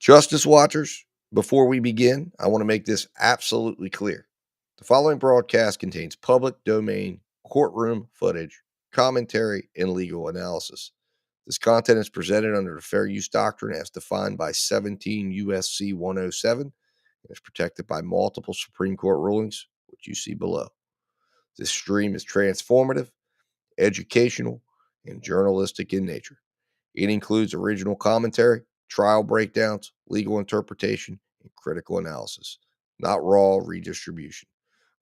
Justice Watchers, before we begin, I want to make this absolutely clear. The following broadcast contains public domain courtroom footage, commentary, and legal analysis. This content is presented under the Fair Use Doctrine as defined by 17 U.S.C. 107 and is protected by multiple Supreme Court rulings, which you see below. This stream is transformative, educational, and journalistic in nature. It includes original commentary, trial breakdowns, legal interpretation, and critical analysis, not raw redistribution.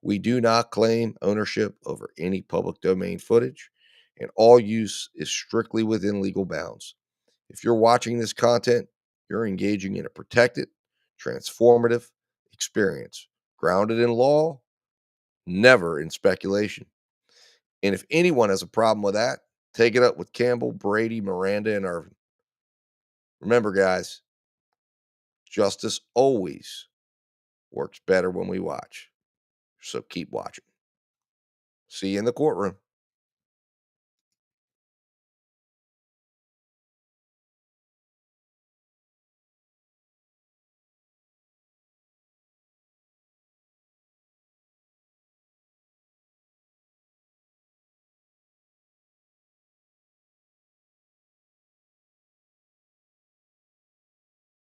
We do not claim ownership over any public domain footage, and all use is strictly within legal bounds. If you're watching this content, you're engaging in a protected, transformative experience, grounded in law, never in speculation. And if anyone has a problem with that, take it up with Campbell, Brady, Miranda, and Irvin. Remember, guys, justice always works better when we watch. So keep watching. See you in the courtroom.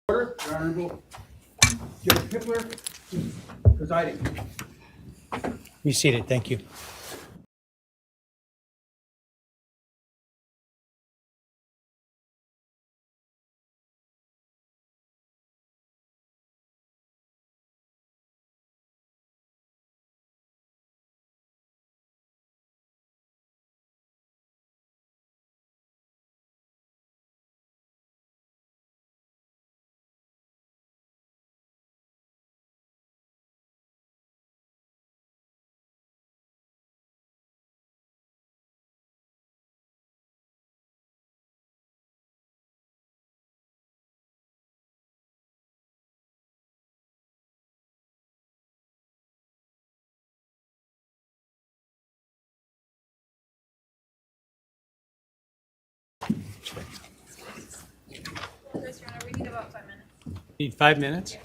Order, Your Honorable Judge Kipler, presiding. Be seated. Thank you. Yes, Your Honor, we need about 5 minutes. Need 5 minutes?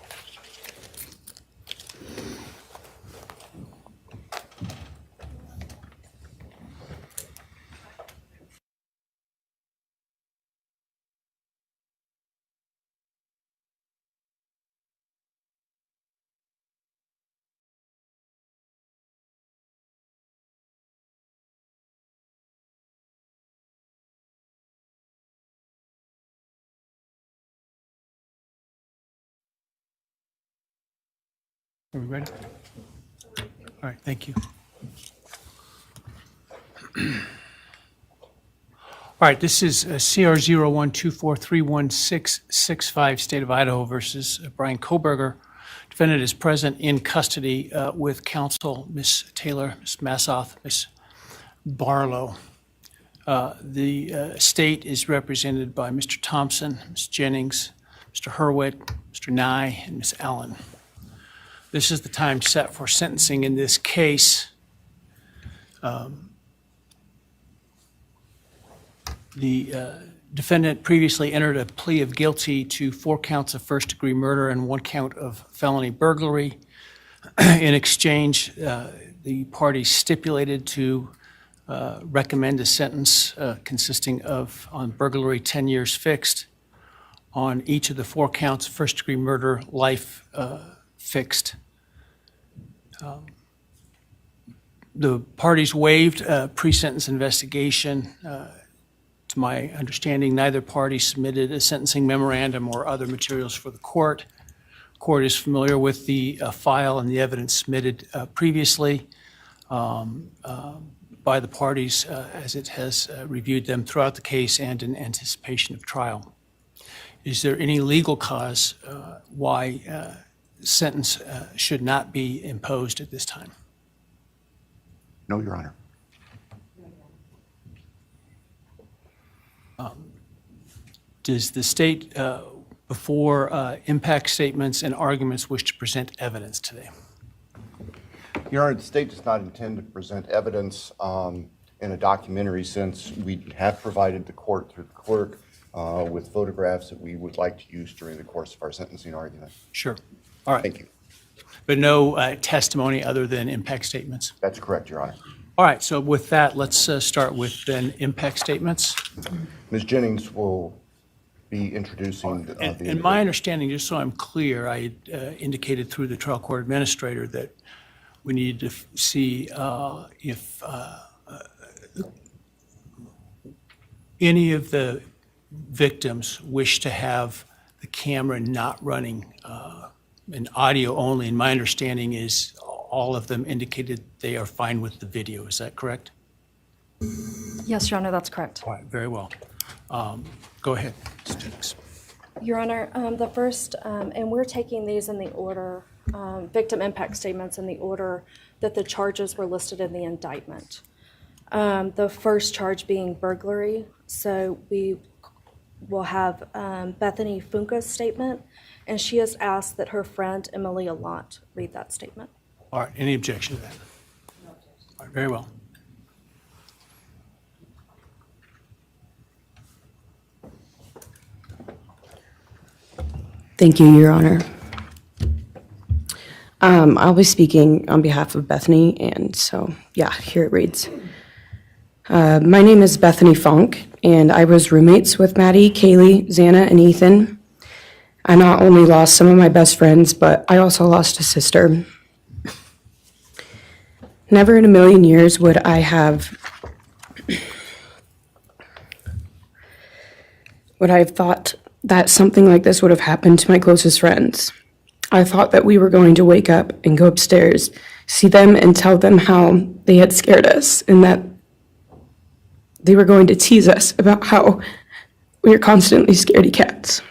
Are we ready? All right, thank you. All right, this is CR 0124316665, State of Idaho versus Bryan Kohberger. Defendant is present in custody with counsel, Ms. Taylor, Ms. Massoth, Ms. Barlow. The state is represented by Mr. Thompson, Ms. Jennings, Mr. Hurwitz, Mr. Nye, and Ms. Allen. This is the time set for sentencing in this case. The defendant previously entered a plea of guilty to 4 counts of first-degree murder and 1 count of felony burglary. In exchange, the parties stipulated to recommend a sentence consisting of, on burglary, 10 years fixed, on each of the 4 counts of first-degree murder, life fixed. The parties waived pre-sentence investigation. To my understanding, neither party submitted a sentencing memorandum or other materials for the court. Court is familiar with the file and the evidence submitted previously by the parties as it has reviewed them throughout the case and in anticipation of trial. Is there any legal cause why sentence should not be imposed at this time? No, Your Honor. Does the state, before impact statements and arguments, wish to present evidence today? Your Honor, the state does not intend to present evidence in a documentary sense. We have provided the court through the clerk with photographs that we would like to use during the course of our sentencing argument. Sure. All right. Thank you. But no testimony other than impact statements? That's correct, Your Honor. All right, so with that, let's start with then impact statements. Ms. Jennings will be introducing And my understanding, just so I'm clear, I indicated through the trial court administrator that we need to see if any of the victims wish to have the camera not running and audio only. And my understanding is all of them indicated they are fine with the video. Is that correct? Yes, Your Honor, that's correct. All right, very well. Go ahead, Ms. Jennings. Your Honor, the first, and we're taking these in the order, victim impact statements in the order that the charges were listed in the indictment. The first charge being burglary. So we will have Bethany Funk's statement, and she has asked that her friend Emily Allant read that statement. All right, any objection to that? No objection. All right, very well. Thank you, Your Honor. I'll be speaking on behalf of Bethany, and so, yeah, here it reads. My name is Bethany Funk, and I was roommates with Maddie, Kaylee, Xana, and Ethan. I not only lost some of my best friends, but I also lost a sister. Never in a million years would I have thought that something like this would have happened to my closest friends. I thought that we were going to wake up and go upstairs, see them and tell them how they had scared us and that they were going to tease us about how we are constantly scaredy cats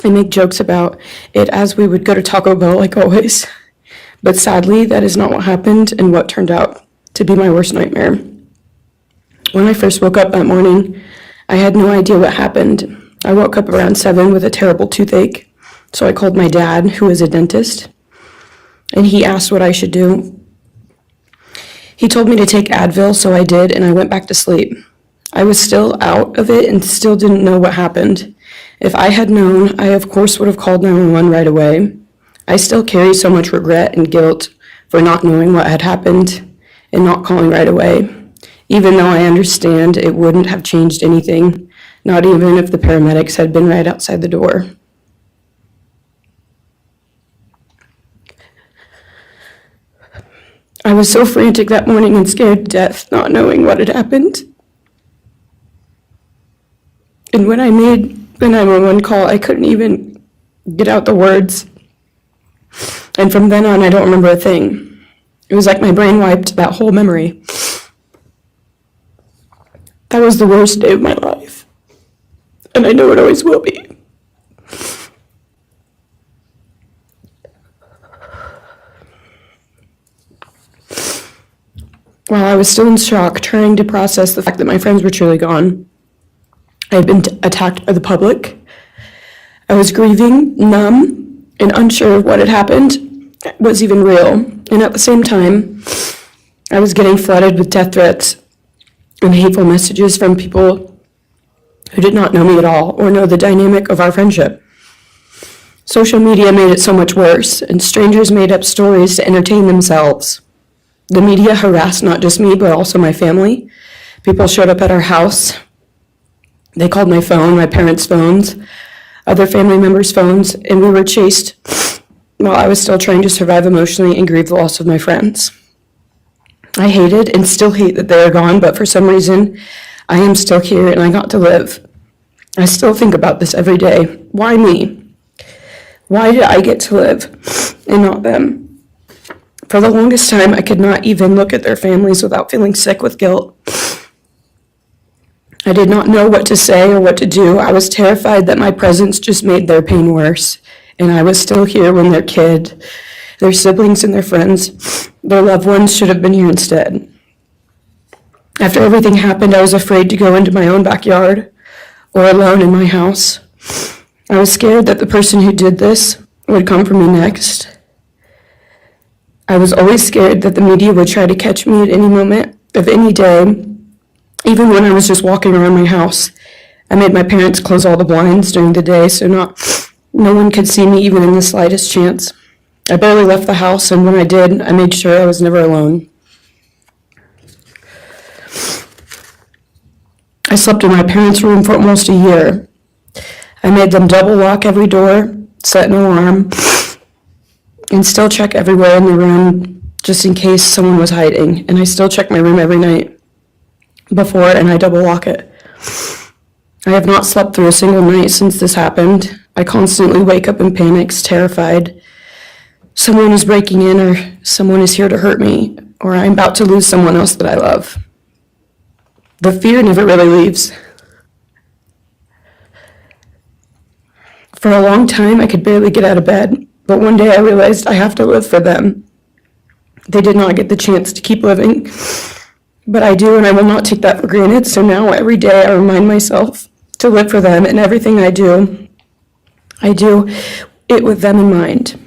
and make jokes about it as we would go to Taco Bell like always. But sadly, that is not what happened and what turned out to be my worst nightmare. When I first woke up that morning, I had no idea what happened. I woke up around 7 with a terrible toothache, so I called my dad, who is a dentist, and he asked what I should do. He told me to take Advil, so I did, and I went back to sleep. I was still out of it and still didn't know what happened. If I had known, I of course would have called 911 right away. I still carry so much regret and guilt for not knowing what had happened and not calling right away, even though I understand it wouldn't have changed anything, not even if the paramedics had been right outside the door. I was so frantic that morning and scared to death, not knowing what had happened. And when I made the 911 call, I couldn't even get out the words. And from then on, I don't remember a thing. It was like my brain wiped that whole memory. That was the worst day of my life. And I know it always will be. While I was still in shock, trying to process the fact that my friends were truly gone, I had been attacked by the public. I was grieving, numb, and unsure of what had happened was even real. And at the same time, I was getting flooded with death threats and hateful messages from people who did not know me at all or know the dynamic of our friendship. Social media made it so much worse, and strangers made up stories to entertain themselves. The media harassed not just me, but also my family. People showed up at our house. They called my phone, my parents' phones, other family members' phones, and we were chased while I was still trying to survive emotionally and grieve the loss of my friends. I hated and still hate that they are gone, but for some reason, I am still here and I got to live. I still think about this every day. Why me? Why did I get to live and not them? For the longest time, I could not even look at their families without feeling sick with guilt. I did not know what to say or what to do. I was terrified that my presence just made their pain worse, and I was still here when their kid, their siblings and their friends, their loved ones should have been here instead. After everything happened, I was afraid to go into my own backyard or alone in my house. I was scared that the person who did this would come for me next. I was always scared that the media would try to catch me at any moment of any day, even when I was just walking around my house. I made my parents close all the blinds during the day so no one could see me even in the slightest chance. I barely left the house, and when I did, I made sure I was never alone. I slept in my parents' room for almost a year. I made them double lock every door, set an alarm, and still check everywhere in the room just in case someone was hiding. And I still check my room every night before, and I double lock it. I have not slept through a single night since this happened. I constantly wake up in panics, terrified. Someone is breaking in, or someone is here to hurt me, or I'm about to lose someone else that I love. The fear never really leaves. For a long time, I could barely get out of bed, but one day I realized I have to live for them. They did not get the chance to keep living, but I do, and I will not take that for granted. So now every day I remind myself to live for them, and everything I do it with them in mind.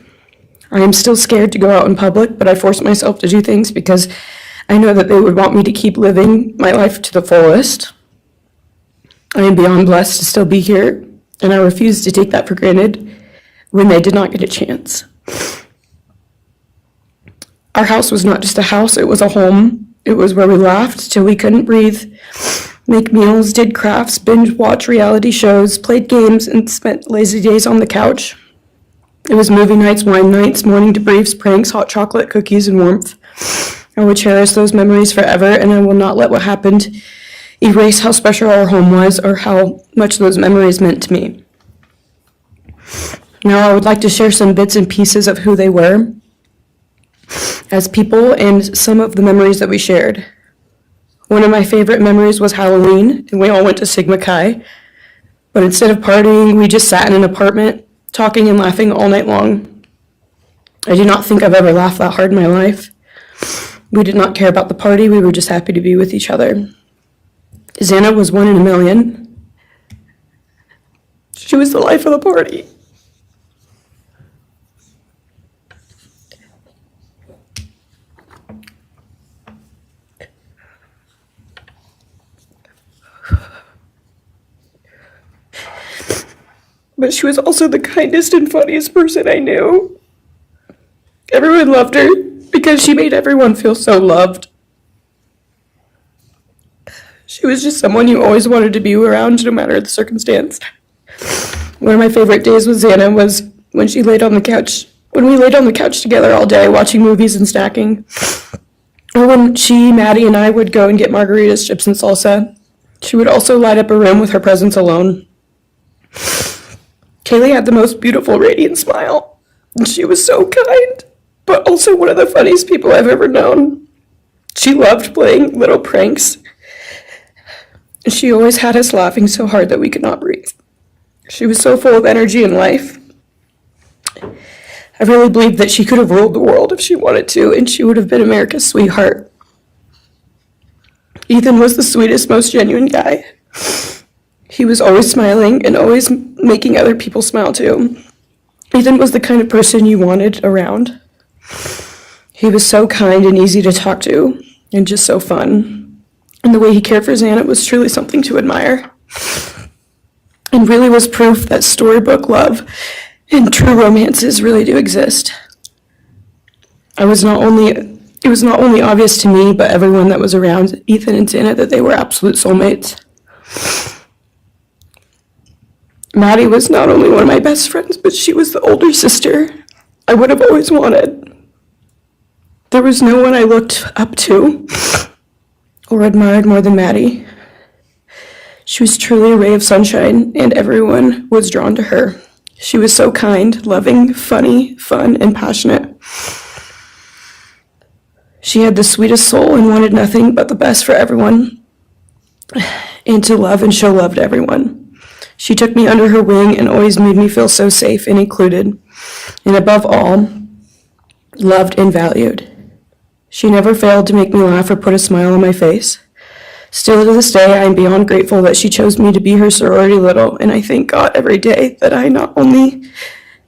I am still scared to go out in public, but I force myself to do things because I know that they would want me to keep living my life to the fullest. I am beyond blessed to still be here, and I refuse to take that for granted when they did not get a chance. Our house was not just a house, it was a home. It was where we laughed till we couldn't breathe, make meals, did crafts, binge watch reality shows, played games, and spent lazy days on the couch. It was movie nights, wine nights, morning debriefs, pranks, hot chocolate, cookies, and warmth. I will cherish those memories forever, and I will not let what happened erase how special our home was or how much those memories meant to me. Now I would like to share some bits and pieces of who they were as people and some of the memories that we shared. One of my favorite memories was Halloween, and we all went to Sigma Chi. But instead of partying, we just sat in an apartment, talking and laughing all night long. I do not think I've ever laughed that hard in my life. We did not care about the party, we were just happy to be with each other. Xana was 1 in a million. She was the life of the party. But she was also the kindest and funniest person I knew. Everyone loved her because she made everyone feel so loved. She was just someone you always wanted to be around, no matter the circumstance. One of my favorite days with Xana was when she laid on the couch, when we laid on the couch together all day watching movies and snacking. Or when she, Maddie, and I would go and get margaritas, chips, and salsa. She would also light up a room with her presence alone. Kaylee had the most beautiful, radiant smile, and she was so kind, but also one of the funniest people I've ever known. She loved playing little pranks, and she always had us laughing so hard that we could not breathe. She was so full of energy and life. I really believe that she could have ruled the world if she wanted to, and she would have been America's sweetheart. Ethan was the sweetest, most genuine guy. He was always smiling and always making other people smile too. Ethan was the kind of person you wanted around. He was so kind and easy to talk to, and just so fun. And the way he cared for Xana was truly something to admire. And really was proof that storybook love and true romances really do exist. It was not only obvious to me, but everyone that was around Ethan and Xana that they were absolute soulmates. Maddie was not only one of my best friends, but she was the older sister I would have always wanted. There was no one I looked up to or admired more than Maddie. She was truly a ray of sunshine, and everyone was drawn to her. She was so kind, loving, funny, fun, and passionate. She had the sweetest soul and wanted nothing but the best for everyone, and to love and show love to everyone. She took me under her wing and always made me feel so safe and included, and above all, loved and valued. She never failed to make me laugh or put a smile on my face. Still to this day, I am beyond grateful that she chose me to be her sorority little, and I thank God every day that I not only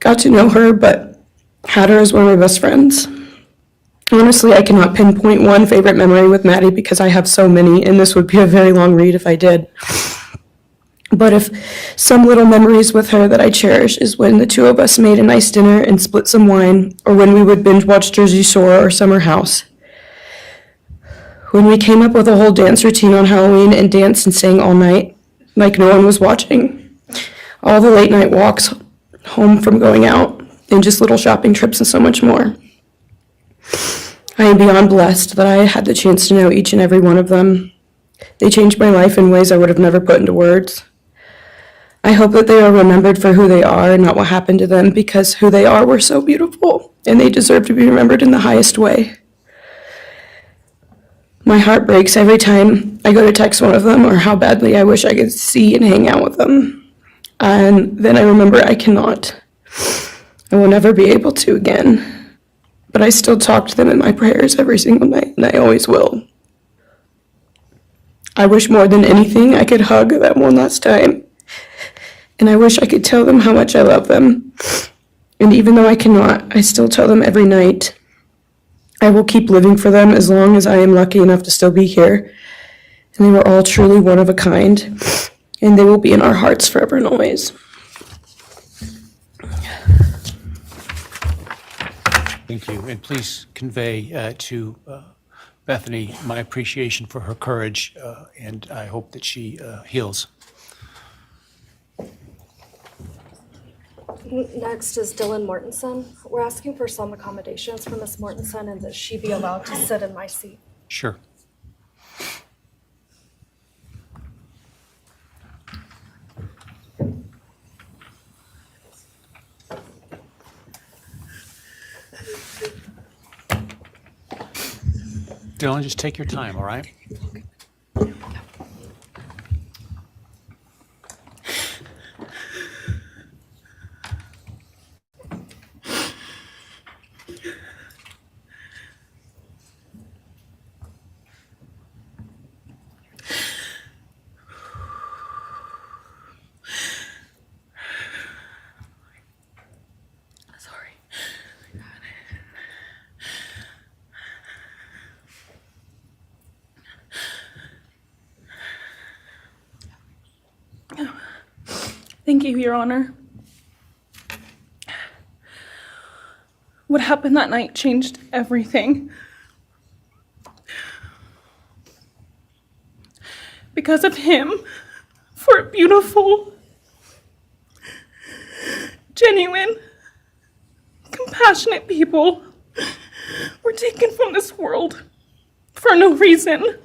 got to know her, but had her as one of my best friends. Honestly, I cannot pinpoint one favorite memory with Maddie because I have so many, and this would be a very long read if I did. But if some little memories with her that I cherish is when the two of us made a nice dinner and split some wine, or when we would binge watch Jersey Shore or Summer House. When we came up with a whole dance routine on Halloween and danced and sang all night, like no one was watching. All the late night walks home from going out, and just little shopping trips and so much more. I am beyond blessed that I had the chance to know each and every one of them. They changed my life in ways I would have never put into words. I hope that they are remembered for who they are and not what happened to them, because who they are were so beautiful, and they deserve to be remembered in the highest way. My heart breaks every time I go to text one of them, or how badly I wish I could see and hang out with them. And then I remember I cannot. I will never be able to again. But I still talk to them in my prayers every single night, and I always will. I wish more than anything I could hug them one last time. And I wish I could tell them how much I love them. And even though I cannot, I still tell them every night. I will keep living for them as long as I am lucky enough to still be here. And they were all truly one of a kind. And they will be in our hearts forever and always. Thank you, and please convey to Bethany my appreciation for her courage, and I hope that she heals. Next is Dylan Mortensen. We're asking for some accommodations for Ms. Mortensen and that she be allowed to sit in my seat. Sure. Dylan, just take your time, all right? Thank you, Your Honor. What happened that night changed everything. Because of him, four beautiful, genuine, compassionate people were taken from this world for no reason.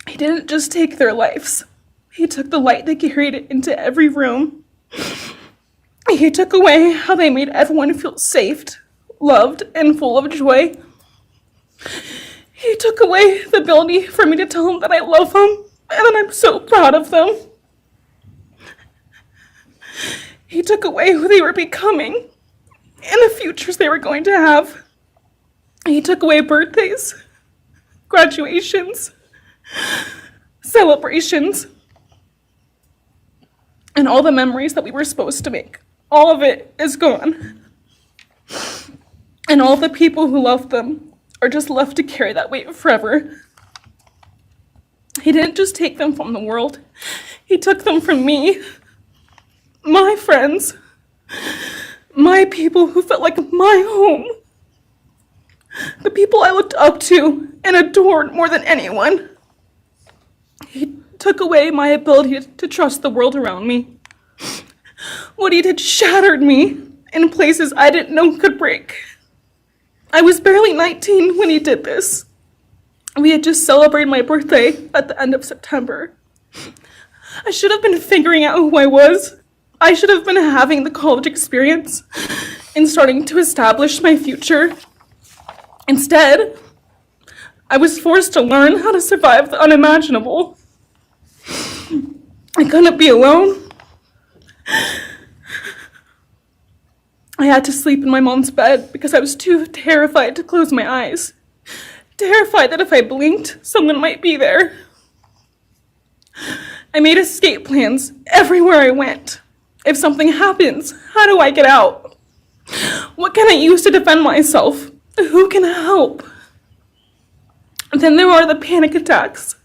He didn't just take their lives. He took the light they carried it into every room. He took away how they made everyone feel safe, loved, and full of joy. He took away the ability for me to tell them that I love them and that I'm so proud of them. He took away who they were becoming and the futures they were going to have. He took away birthdays, graduations, celebrations, and all the memories that we were supposed to make. All of it is gone. And all the people who loved them are just left to carry that weight forever. He didn't just take them from the world. He took them from me, my friends, my people who felt like my home, the people I looked up to and adored more than anyone. He took away my ability to trust the world around me. What he did shattered me in places I didn't know could break. I was barely 19 when he did this. We had just celebrated my birthday at the end of September. I should have been figuring out who I was. I should have been having the college experience and starting to establish my future. Instead, I was forced to learn how to survive the unimaginable. I couldn't be alone. I had to sleep in my mom's bed because I was too terrified to close my eyes. Terrified that if I blinked, someone might be there. I made escape plans everywhere I went. If something happens, how do I get out? What can I use to defend myself? Who can help? Then there are the panic attacks.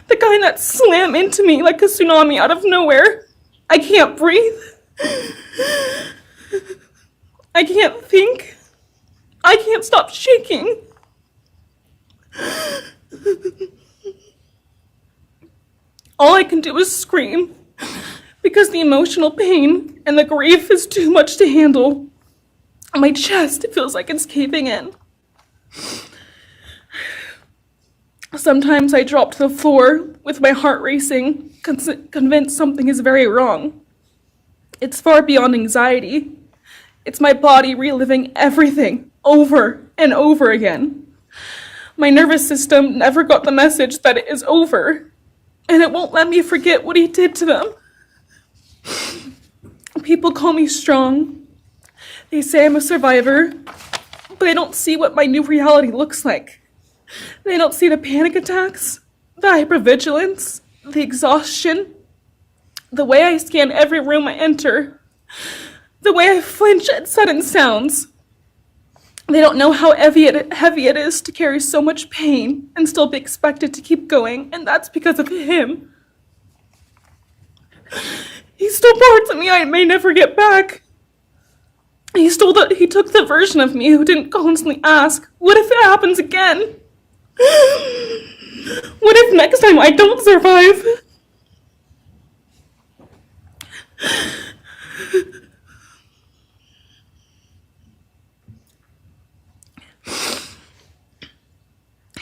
The kind that slam into me like a tsunami out of nowhere. I can't breathe. I can't think. I can't stop shaking. All I can do is scream because the emotional pain and the grief is too much to handle. My chest feels like it's caving in. Sometimes I drop to the floor with my heart racing, convinced something is very wrong. It's far beyond anxiety. It's my body reliving everything over and over again. My nervous system never got the message that it is over, and it won't let me forget what he did to them. People call me strong. They say I'm a survivor, but they don't see what my new reality looks like. They don't see the panic attacks, the hypervigilance, the exhaustion, the way I scan every room I enter, the way I flinch at sudden sounds. They don't know how heavy it is to carry so much pain and still be expected to keep going, and that's because of him. He stole parts of me I may never get back. He took the version of me who didn't constantly ask, what if it happens again? What if next time I don't survive?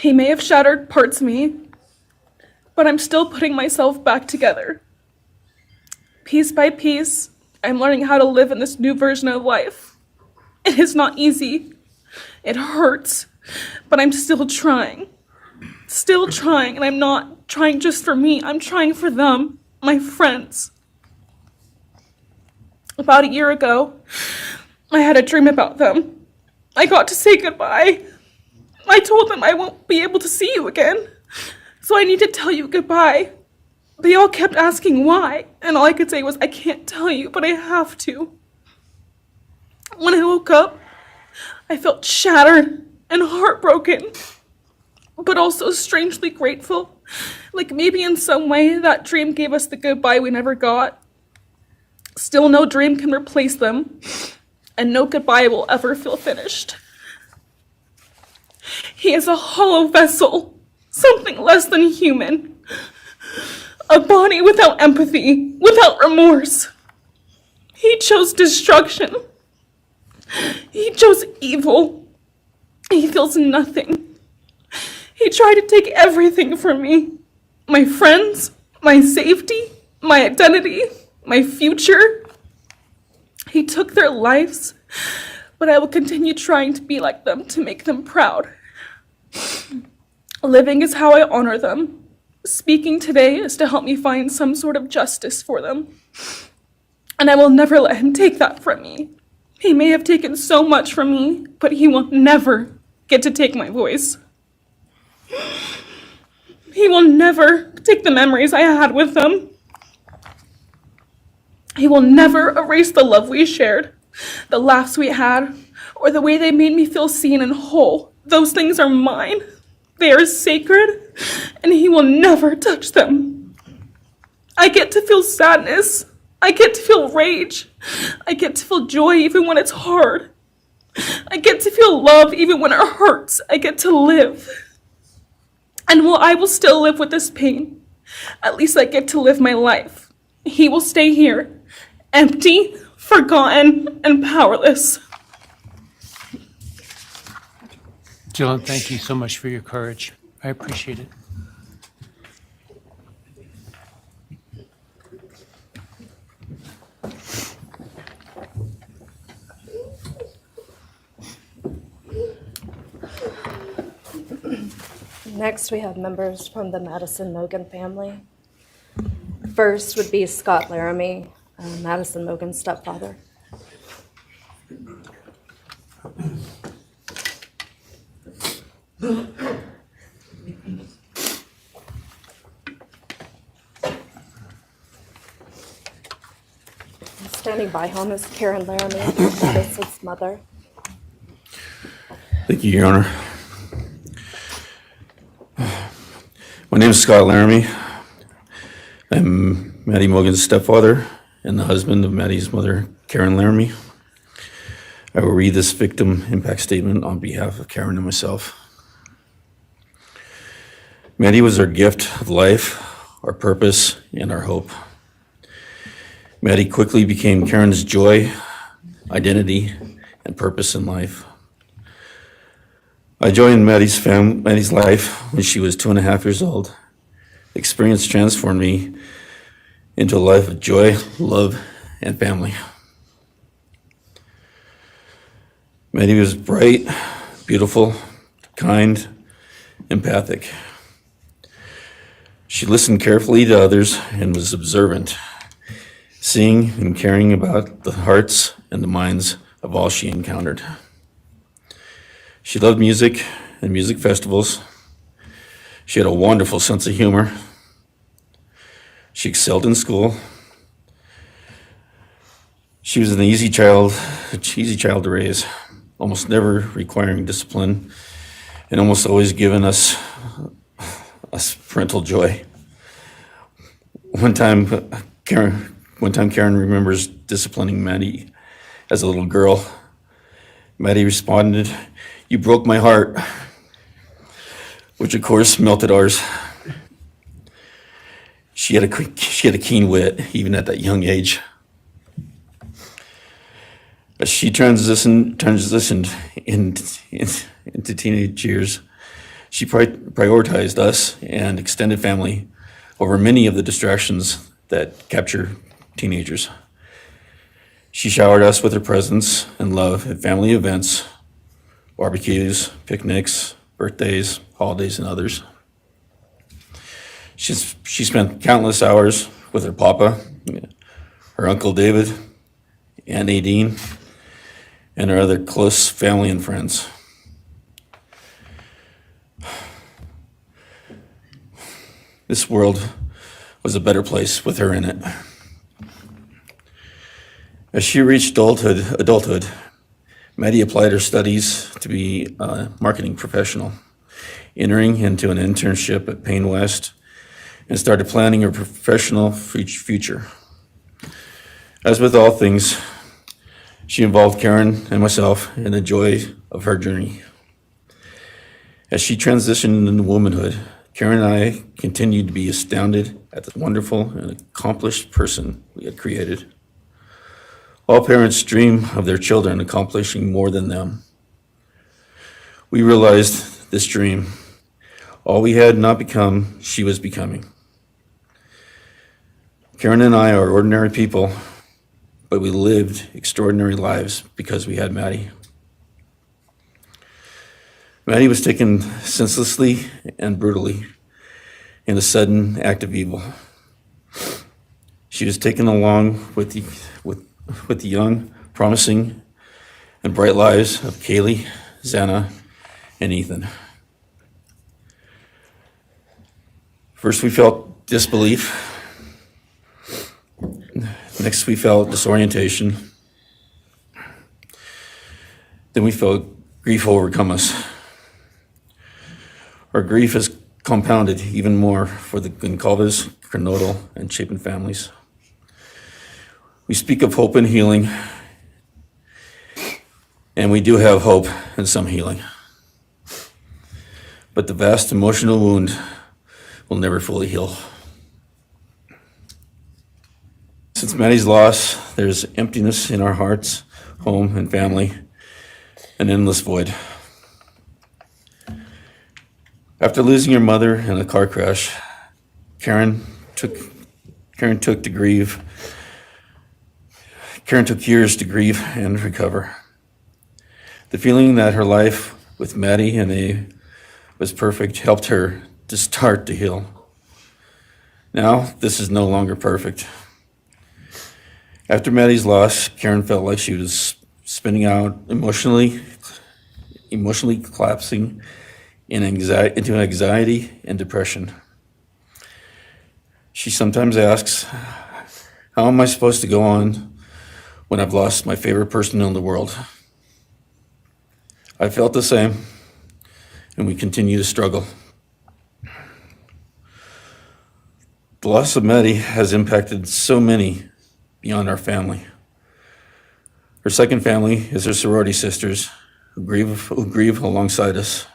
He may have shattered parts of me, but I'm still putting myself back together. Piece by piece, I'm learning how to live in this new version of life. It is not easy. It hurts, but I'm still trying. Still trying, and I'm not trying just for me. I'm trying for them, my friends. About a year ago, I had a dream about them. I got to say goodbye. I told them I won't be able to see you again, so I need to tell you goodbye. They all kept asking why, and all I could say was, I can't tell you, but I have to. When I woke up, I felt shattered and heartbroken, but also strangely grateful. Like maybe in some way that dream gave us the goodbye we never got. Still, no dream can replace them, and no goodbye will ever feel finished. He is a hollow vessel, something less than human. A body without empathy, without remorse. He chose destruction. He chose evil. He feels nothing. He tried to take everything from me. My friends, my safety, my identity, my future. He took their lives, but I will continue trying to be like them to make them proud. Living is how I honor them. Speaking today is to help me find some sort of justice for them. And I will never let him take that from me. He may have taken so much from me, but he will never get to take my voice. He will never take the memories I had with them. He will never erase the love we shared, the laughs we had, or the way they made me feel seen and whole. Those things are mine. They are sacred, and he will never touch them. I get to feel sadness. I get to feel rage. I get to feel joy even when it's hard. I get to feel love even when it hurts. I get to live. And while I will still live with this pain, at least I get to live my life. He will stay here, empty, forgotten, and powerless. Jillian, thank you so much for your courage. I appreciate it. Next, we have members from the Madison Mogen family. First would be Scott Laramie, Madison Mogen's stepfather. Standing by him is Karen Laramie, Madison's mother. Thank you, Your Honor. name is Scott Laramie. I'm Maddie Mogen's stepfather and the husband of Maddie's mother, Karen Laramie. I will read this victim impact statement on behalf of Karen and myself. Maddie was our gift of life, our purpose, and our hope. Maddie quickly became Karen's joy, identity, and purpose in life. I joined Maddie's life when she was 2.5 years old. The experience transformed me into a life of joy, love, and family. Maddie was bright, beautiful, kind, empathic. She listened carefully to others and was observant, seeing and caring about the hearts and the minds of all she encountered. She loved music and music festivals. She had a wonderful sense of humor. She excelled in school. She was an easy child to raise, almost never requiring discipline, and almost always giving us parental joy. One time Karen remembers disciplining Maddie as a little girl. Maddie responded, "You broke my heart," which of course melted ours. She had a keen wit, even at that young age. As she transitioned into teenage years, she prioritized us and extended family over many of the distractions that capture teenagers. She showered us with her presence and love at family events, barbecues, picnics, birthdays, holidays, and others. She spent countless hours with her papa, her Uncle David, Aunt Nadine, and her other close family and friends. This world was a better place with her in it. As she reached adulthood, Maddie applied her studies to be a marketing professional, entering into an internship at Payne West, and started planning her professional future. As with all things, she involved Karen and myself in the joy of her journey. As she transitioned into womanhood, Karen and I continued to be astounded at the wonderful and accomplished person we had created. All parents dream of their children accomplishing more than them. We realized this dream. All we had not become, she was becoming. Karen and I are ordinary people, but we lived extraordinary lives because we had Maddie. Maddie was taken senselessly and brutally in a sudden act of evil. She was taken along with the young, promising, and bright lives of Kaylee, Xana, and Ethan. First, we felt disbelief. Next, we felt disorientation. Then we felt grief overcome us. Our grief is compounded even more for the Goncalves, Kernodle, and Chapin families. We speak of hope and healing, and we do have hope and some healing. But the vast emotional wound will never fully heal. Since Maddie's loss, there's emptiness in our hearts, home, and family, an endless void. After losing her mother in a car crash, Karen took years to grieve and recover. The feeling that her life with Maddie and A was perfect helped her to start to heal. Now, this is no longer perfect. After Maddie's loss, Karen felt like she was spinning out, emotionally collapsing into anxiety and depression. She sometimes asks, "How am I supposed to go on when I've lost my favorite person in the world?" I felt the same, and we continue to struggle. The loss of Maddie has impacted so many beyond our family. Her second family is her sorority sisters who grieve alongside us.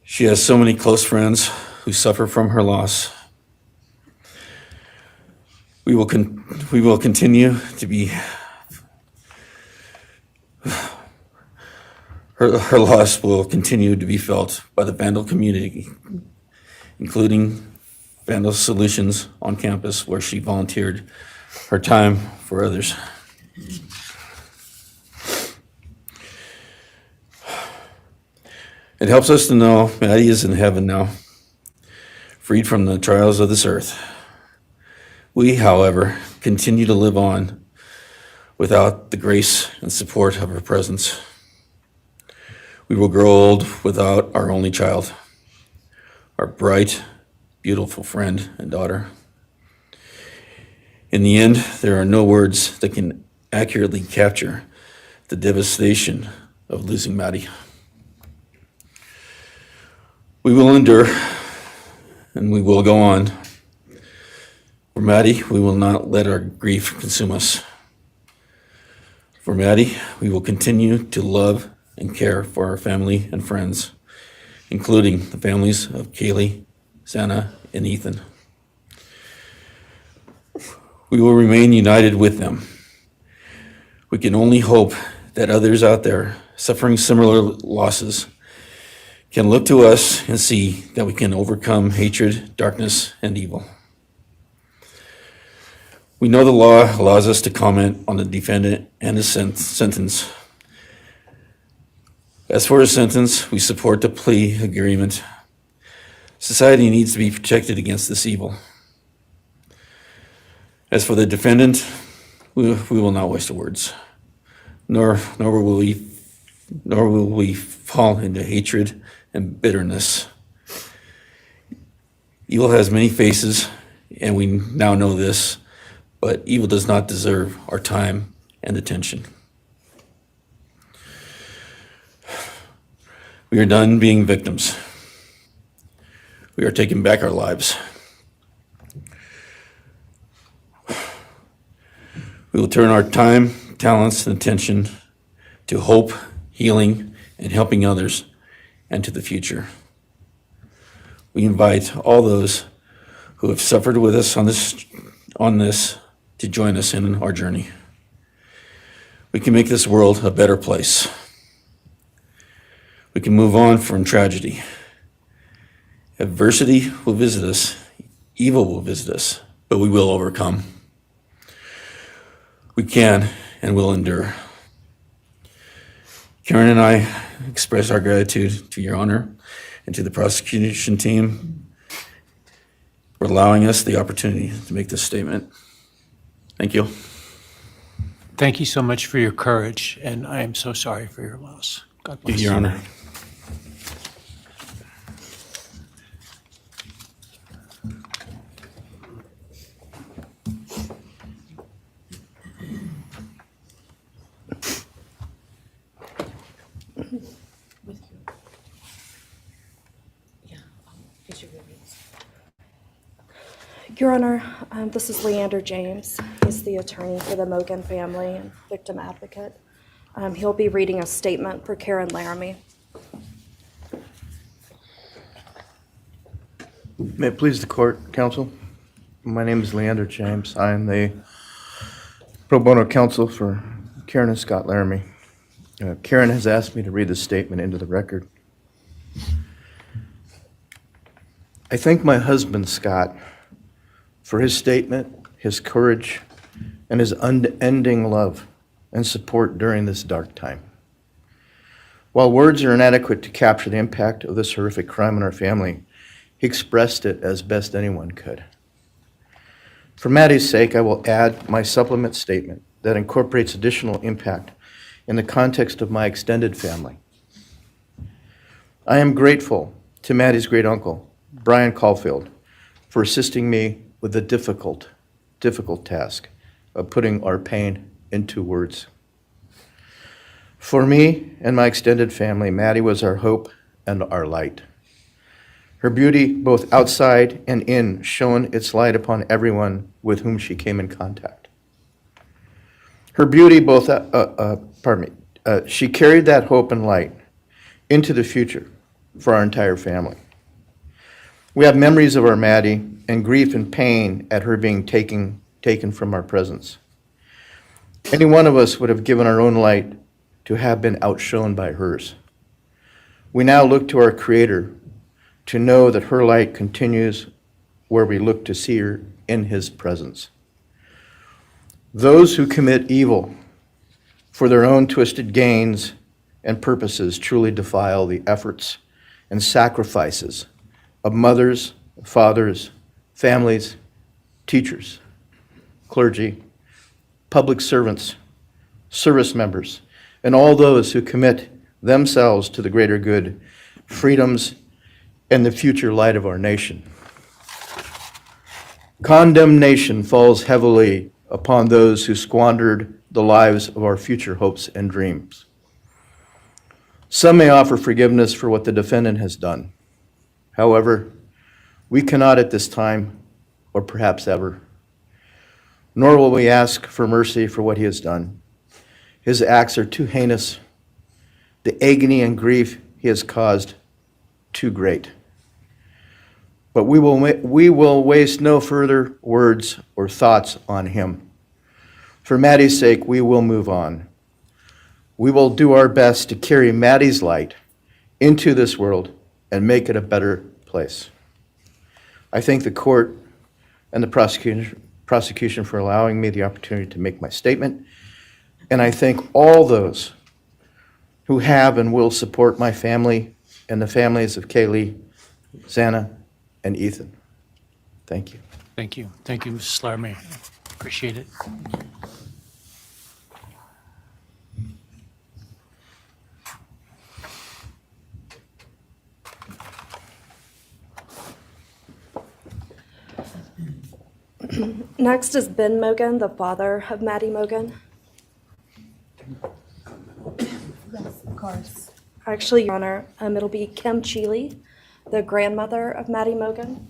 She has so many close friends who suffer from her loss. We will continue to be. Her loss will continue to be felt by the Vandal community, including Vandal Solutions on campus, where she volunteered her time for others. It helps us to know Maddie is in heaven now, freed from the trials of this earth. We, however, continue to live on without the grace and support of her presence. We will grow old without our only child, our bright, beautiful friend and daughter. In the end, there are no words that can accurately capture the devastation of losing Maddie. We will endure, and we will go on. For Maddie, we will not let our grief consume us. For Maddie, we will continue to love and care for our family and friends, including the families of Kaylee, Santa, and Ethan. We will remain united with them. We can only hope that others out there suffering similar losses can look to us and see that we can overcome hatred, darkness, and evil. We know the law allows us to comment on the defendant and his sentence. As for his sentence, we support the plea agreement. Society needs to be protected against this evil. As for the defendant, we will not waste words, nor will we fall into hatred and bitterness. Evil has many faces, and we now know this, but evil does not deserve our time and attention. We are done being victims. We are taking back our lives. We will turn our time, talents, and attention to hope, healing, and helping others, and to the future. We invite all those who have suffered with us on this to join us in our journey. We can make this world a better place. We can move on from tragedy. Adversity will visit us, evil will visit us, but we will overcome. We can and will endure. Karen and I express our gratitude to Your Honor and to the prosecution team for allowing us the opportunity to make this statement. Thank you. Thank you so much for your courage, and I am so sorry for your loss. God bless. Your Honor. Your Honor, this is Leander James. He's the attorney for the Mogen family and victim advocate. He'll be reading a statement for Karen Laramie. May it please the court, counsel? My name is Leander James. I am the pro bono counsel for Karen and Scott Laramie. Karen has asked me to read this statement into the record. I thank my husband, Scott, for his statement, his courage, and his unending love and support during this dark time. While words are inadequate to capture the impact of this horrific crime on our family, he expressed it as best anyone could. For Maddie's sake, I will add my supplement statement that incorporates additional impact in the context of my extended family. I am grateful to Maddie's great uncle, Bryan Kohberger, for assisting me with the difficult task of putting our pain into words. For me and my extended family, Maddie was our hope and our light. Her beauty, both outside and in, shone its light upon everyone with whom she came in contact. Her beauty, she carried that hope and light into the future for our entire family. We have memories of our Maddie and grief and pain at her being taken from our presence. Any one of us would have given our own light to have been outshone by hers. We now look to our Creator to know that her light continues where we look to see her in His presence. Those who commit evil for their own twisted gains and purposes truly defile the efforts and sacrifices of mothers, fathers, families, teachers, clergy, public servants, service members, and all those who commit themselves to the greater good, freedoms, and the future light of our nation. Condemnation falls heavily upon those who squandered the lives of our future hopes and dreams. Some may offer forgiveness for what the defendant has done. However, we cannot at this time, or perhaps ever, nor will we ask for mercy for what he has done. His acts are too heinous. The agony and grief he has caused, too great. But we will waste no further words or thoughts on him. For Maddie's sake, we will move on. We will do our best to carry Maddie's light into this world and make it a better place. I thank the court and the prosecution for allowing me the opportunity to make my statement, and I thank all those who have and will support my family and the families of Kaylee, Xana, and Ethan. Thank you. Thank you. Thank you, Mrs. Laramie. Appreciate it. Next is Ben Mogen, the father of Maddie Mogen. Yes, of course. Actually, Your Honor, it'll be Kim Cheeley, the grandmother of Maddie Mogen.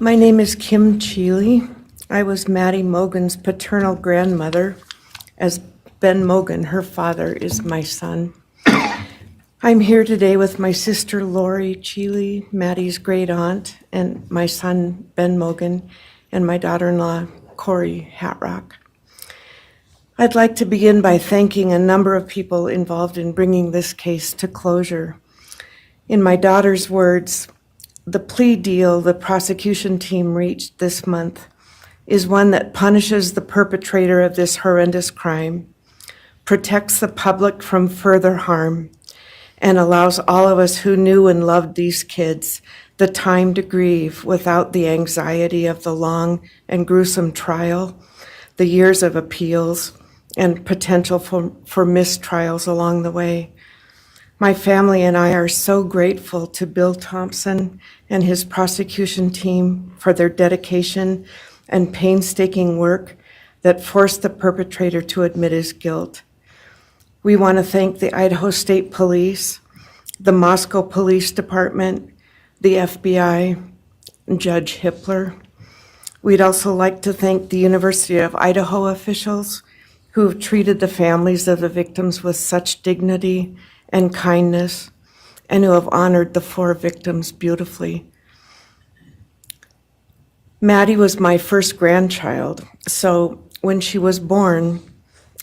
My name is Kim Cheeley. I was Maddie Mogen's paternal grandmother, as Ben Mogen, her father, is my son. I'm here today with my sister Lori Cheeley, Maddie's great aunt, and my son Ben Mogen, and my daughter-in-law Corey Hatrock. I'd like to begin by thanking a number of people involved in bringing this case to closure. In my daughter's words, the plea deal the prosecution team reached this month is one that punishes the perpetrator of this horrendous crime, protects the public from further harm, and allows all of us who knew and loved these kids the time to grieve without the anxiety of the long and gruesome trial, the years of appeals, and potential for mistrials along the way. My family and I are so grateful to Bill Thompson and his prosecution team for their dedication and painstaking work that forced the perpetrator to admit his guilt. We want to thank the Idaho State Police, the Moscow Police Department, the FBI, and Judge Hippler. We'd also like to thank the University of Idaho officials who have treated the families of the victims with such dignity and kindness, and who have honored the 4 victims beautifully. Maddie was my first grandchild, so when she was born,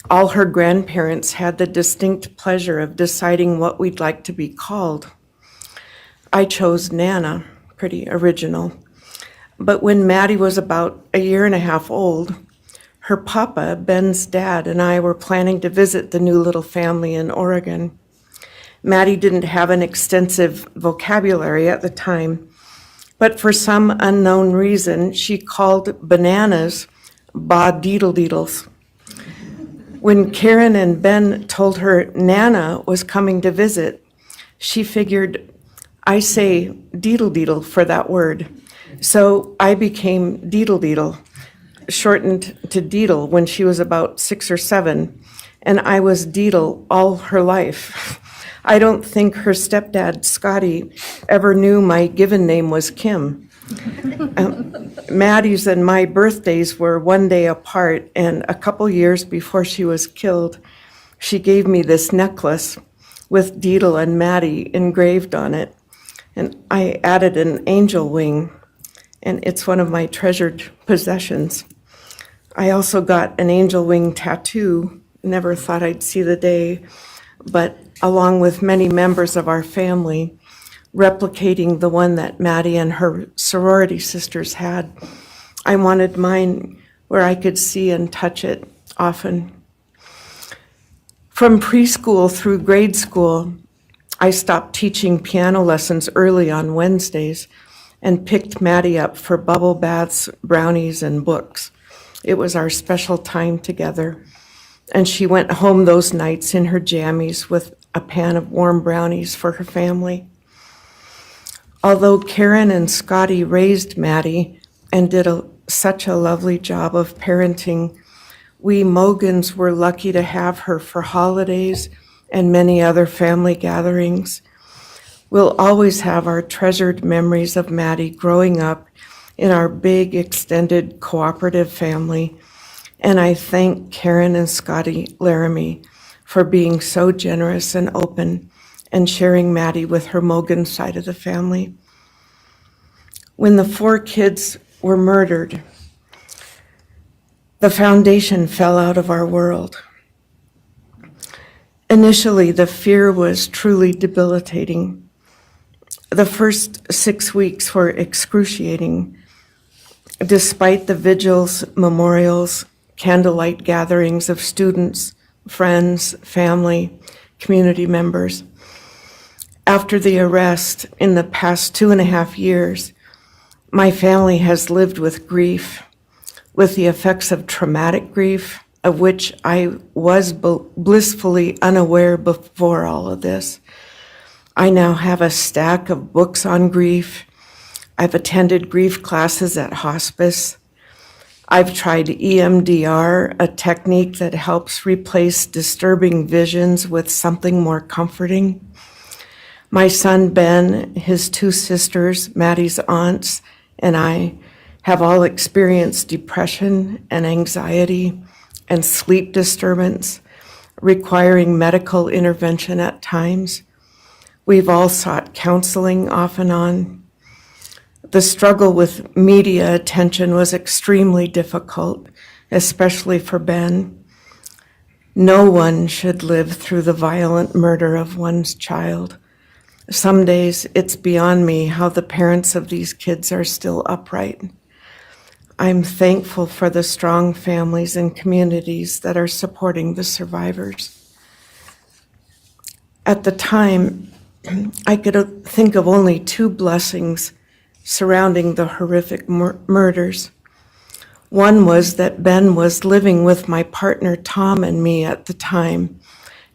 all her grandparents had the distinct pleasure of deciding what we'd like to be called. I chose Nana, pretty original. But when Maddie was about 1.5 years old, her papa, Ben's dad, and I were planning to visit the new little family in Oregon. Maddie didn't have an extensive vocabulary at the time, but for some unknown reason, she called bananas ba-deedle-deedles. When Karen and Ben told her Nana was coming to visit, she figured, I say deedle-deedle for that word. So I became Deedle Deedle, shortened to Deedle when she was about 6 or 7, and I was Deedle all her life. I don't think her stepdad, Scotty, ever knew my given name was Kim. Maddie's and my birthdays were one day apart, and a couple years before she was killed, she gave me this necklace with Deedle and Maddie engraved on it, and I added an angel wing, and it's one of my treasured possessions. I also got an angel wing tattoo, never thought I'd see the day, but along with many members of our family, replicating the one that Maddie and her sorority sisters had. I wanted mine where I could see and touch it often. From preschool through grade school, I stopped teaching piano lessons early on Wednesdays and picked Maddie up for bubble baths, brownies, and books. It was our special time together, and she went home those nights in her jammies with a pan of warm brownies for her family. Although Karen and Scotty raised Maddie and did such a lovely job of parenting, we Mogens were lucky to have her for holidays and many other family gatherings. We'll always have our treasured memories of Maddie growing up in our big, extended, cooperative family, and I thank Karen and Scotty Laramie for being so generous and open and sharing Maddie with her Mogen side of the family. When the 4 kids were murdered, the foundation fell out of our world. Initially, the fear was truly debilitating. The first 6 weeks were excruciating. Despite the vigils, memorials, candlelight gatherings of students, friends, family, community members. After the arrest, in the past 2.5 years, my family has lived with grief, with the effects of traumatic grief, of which I was blissfully unaware before all of this. I now have a stack of books on grief. I've attended grief classes at hospice. I've tried EMDR, a technique that helps replace disturbing visions with something more comforting. My son Ben, his 2 sisters, Maddie's aunts, and I have all experienced depression and anxiety and sleep disturbance, requiring medical intervention at times. We've all sought counseling off and on. The struggle with media attention was extremely difficult, especially for Ben. No one should live through the violent murder of one's child. Some days it's beyond me how the parents of these kids are still upright. I'm thankful for the strong families and communities that are supporting the survivors. At the time, I could think of only 2 blessings surrounding the horrific murders. One was that Ben was living with my partner Tom and me at the time,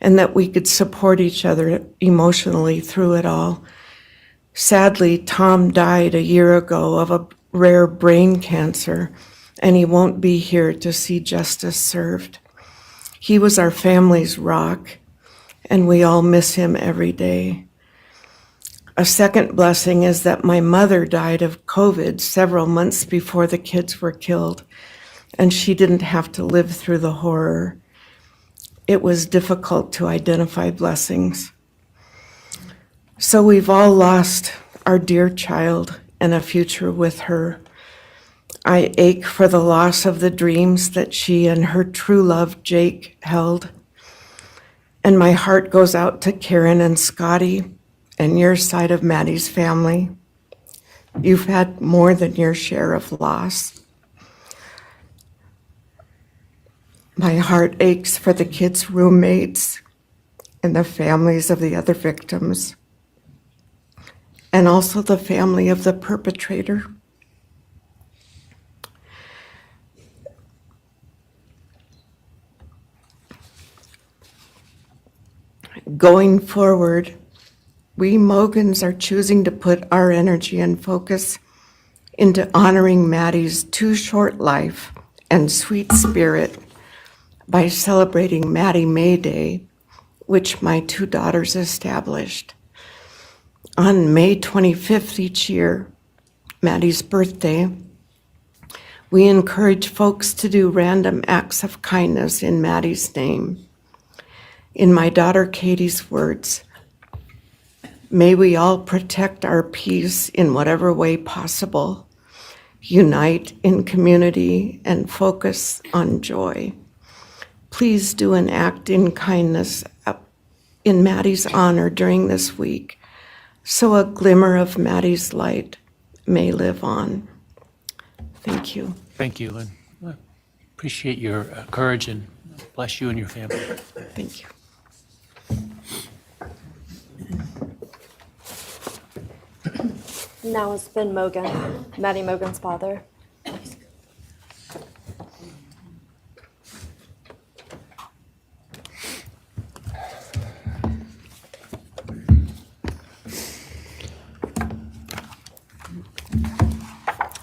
and that we could support each other emotionally through it all. Sadly, Tom died a year ago of a rare brain cancer, and he won't be here to see justice served. He was our family's rock, and we all miss him every day. A second blessing is that my mother died of COVID several months before the kids were killed, and she didn't have to live through the horror. It was difficult to identify blessings. So we've all lost our dear child and a future with her. I ache for the loss of the dreams that she and her true love, Jake, held. And my heart goes out to Karen and Scotty and your side of Maddie's family. You've had more than your share of loss. My heart aches for the kids' roommates and the families of the other victims, and also the family of the perpetrator. Going forward, we Mogens are choosing to put our energy and focus into honoring Maddie's too short life and sweet spirit by celebrating Maddie May Day, which my two daughters established. On May 25th each year, Maddie's birthday, we encourage folks to do random acts of kindness in Maddie's name. In my daughter Katie's words, may we all protect our peace in whatever way possible, unite in community, and focus on joy. Please do an act in kindness in Maddie's honor during this week, so a glimmer of Maddie's light may live on. Thank you. Thank you, and I appreciate your courage, and bless you and your family. Thank you. Now it's Ben Mogen, Maddie Mogen's father.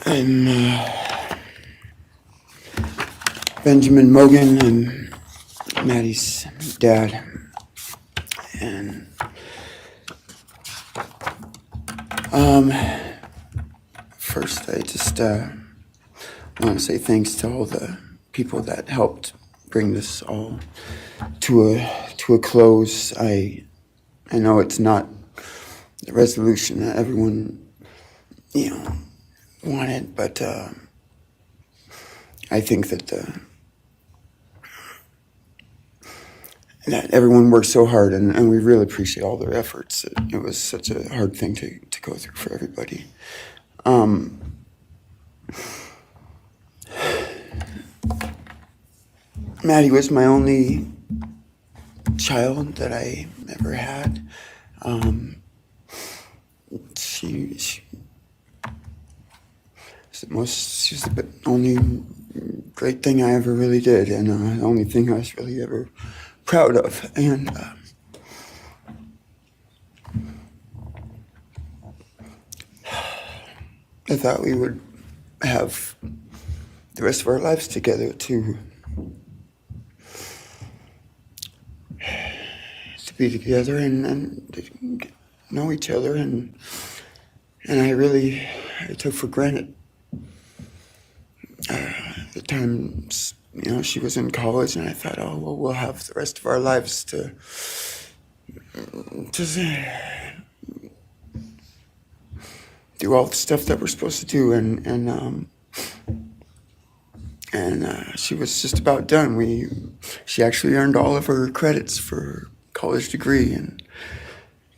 I'm Benjamin Mogen. I'm Maddie's dad. And first I just want to say thanks to all the people that helped bring this all to a close. I know it's not the resolution that everyone, wanted, but I think that that everyone worked so hard, and we really appreciate all their efforts. It was such a hard thing to go through for everybody. Maddie was my only child that I ever had. She's the only great thing I ever really did, and the only thing I was really ever proud of. And I thought we would have the rest of our lives together to be together and to know each other, and I took for granted the times, she was in college, and I thought, oh, well, we'll have the rest of our lives to do all the stuff that we're supposed to do, and she was just about done. She actually earned all of her credits for her college degree, and